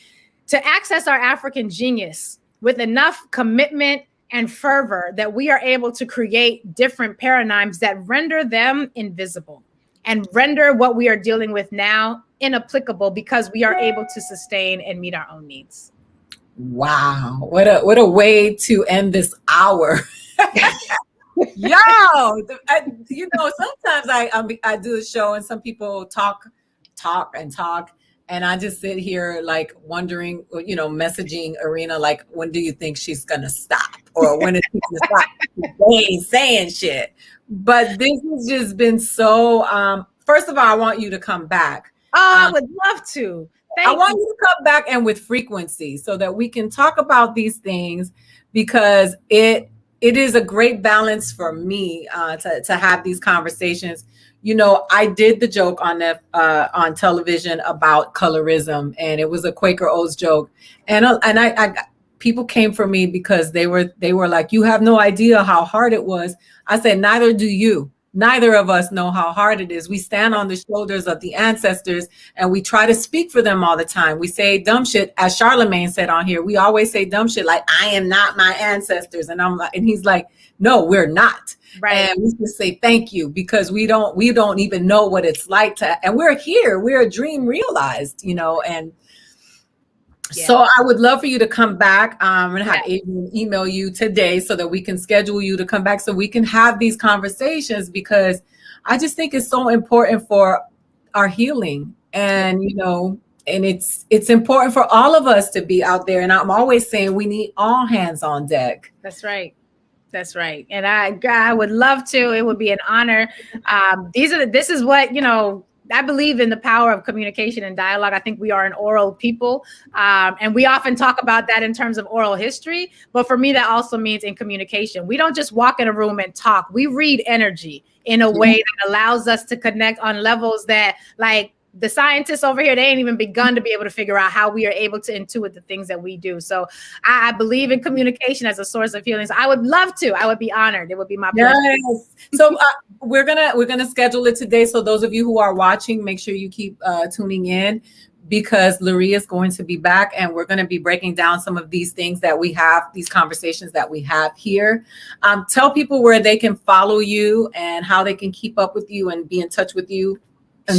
S2: access our African genius with enough commitment and fervor that we are able to create different paradigms that render them invisible and render what we are dealing with now inapplicable, because we are able to sustain and meet our own needs.
S1: Wow. What a way to end this hour. Yo, sometimes I do a show and some people talk, and I just sit here like wondering, messaging Arena, like, when do you think she's gonna stop, or when is she gonna stop? They ain't saying shit. But this has just been so. First of all, I want you to come back.
S2: Oh, I would love to.
S1: I want you to come back and with frequency so that we can talk about these things, because it is a great balance for me to have these conversations. I did the joke on television about colorism, and it was a Quaker Oats joke, and I people came for me because they were like, you have no idea how hard it was. I said, neither do you. Neither of us know how hard it is. We stand on the shoulders of the ancestors, and we try to speak for them all the time. We say dumb shit, as Charlemagne said on here. We always say dumb shit like, I am not my ancestors. And he's like, no, we're not. Right. And we just say thank you, because we don't even know what it's like to, and we're here. We're a dream realized, and so I would love for you to come back. I'm going to have Adrian email you today so that we can schedule you to come back so we can have these conversations, because I just think it's so important for our healing. And, and it's important for all of us to be out there. And I'm always saying we need all hands on deck.
S2: That's right. That's right. And I would love to. It would be an honor. This is what, I believe in the power of communication and dialogue. I think we are an oral people. And we often talk about that in terms of oral history. But for me, that also means in communication. We don't just walk in a room and talk. We read energy in a way that allows us to connect on levels that, like, the scientists over here, they ain't even begun to be able to figure out how we are able to intuit the things that we do. So I believe in communication as a source of healing. So I would love to. I would be honored. It would be my pleasure.
S1: Yes. So we're gonna schedule it today. So those of you who are watching, make sure you keep tuning in, because Lurie is going to be back, and we're going to be breaking down some of these things that we have, these conversations that we have here. Tell people where they can follow you and how they can keep up with you and be in touch with you.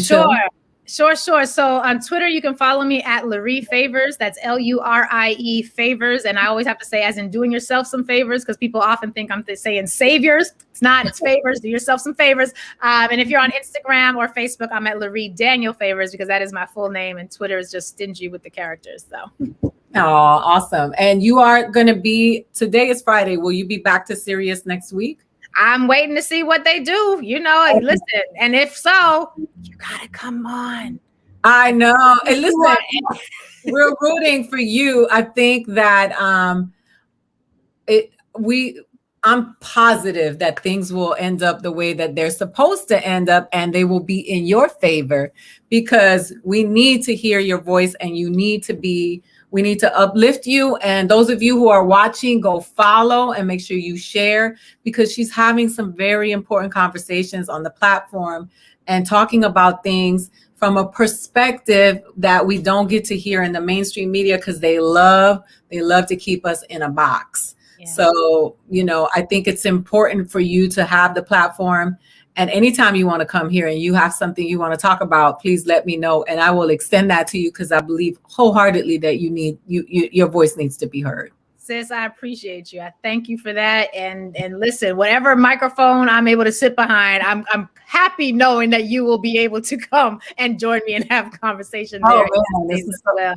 S2: Sure. So on Twitter, you can follow me at Lurie Favors. That's Lurie Favors. And I always have to say, as in doing yourself some favors, because people often think I'm saying saviors. It's not, it's favors. Do yourself some favors. And if you're on Instagram or Facebook, I'm at Lurie Daniel Favors, because that is my full name, and Twitter is just stingy with the characters. So.
S1: Oh, awesome. And you are going to be, today is Friday. Will you be back to Sirius next week?
S2: I'm waiting to see what they do. Listen, and if so, you gotta come on.
S1: I know. And listen, we're rooting for you. I think that I'm positive that things will end up the way that they're supposed to end up, and they will be in your favor, because we need to hear your voice, and we need to uplift you. And those of you who are watching, go follow and make sure you share, because she's having some very important conversations on the platform and talking about things from a perspective that we don't get to hear in the mainstream media, because they love to keep us in a box. Yeah. So, I think it's important for you to have the platform. And anytime you want to come here and you have something you want to talk about, please let me know, and I will extend that to you, because I believe wholeheartedly that your voice needs to be heard.
S2: Sis, I appreciate you. I thank you for that. And listen, whatever microphone I'm able to sit behind, I'm happy knowing that you will be able to come and join me and have a conversation there.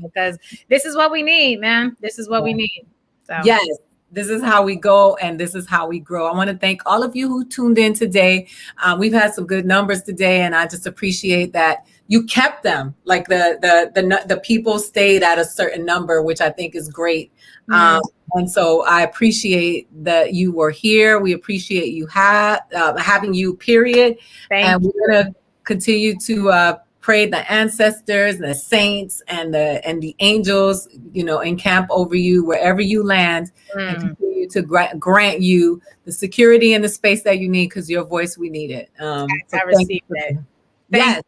S2: Because this is what we need, man. This is what we need. So.
S1: Yes. This is how we go, and this is how we grow. I want to thank all of you who tuned in today. We've had some good numbers today, and I just appreciate that you kept them. Like the people stayed at a certain number, which I think is great. And so I appreciate that you were here. We appreciate you having you, period. And we're going to continue to pray the ancestors, the saints, and the angels, encamp over you wherever you land, and continue to grant you the security and the space that you need, because your voice, we need it.
S2: I received that.
S1: Yes.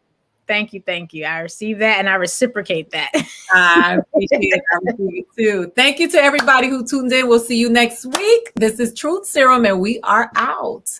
S2: Thank you. I receive that and I reciprocate that.
S1: I appreciate it. I receive it too. Thank you to everybody who tuned in. We'll see you next week. This is Truth Serum, and we are out.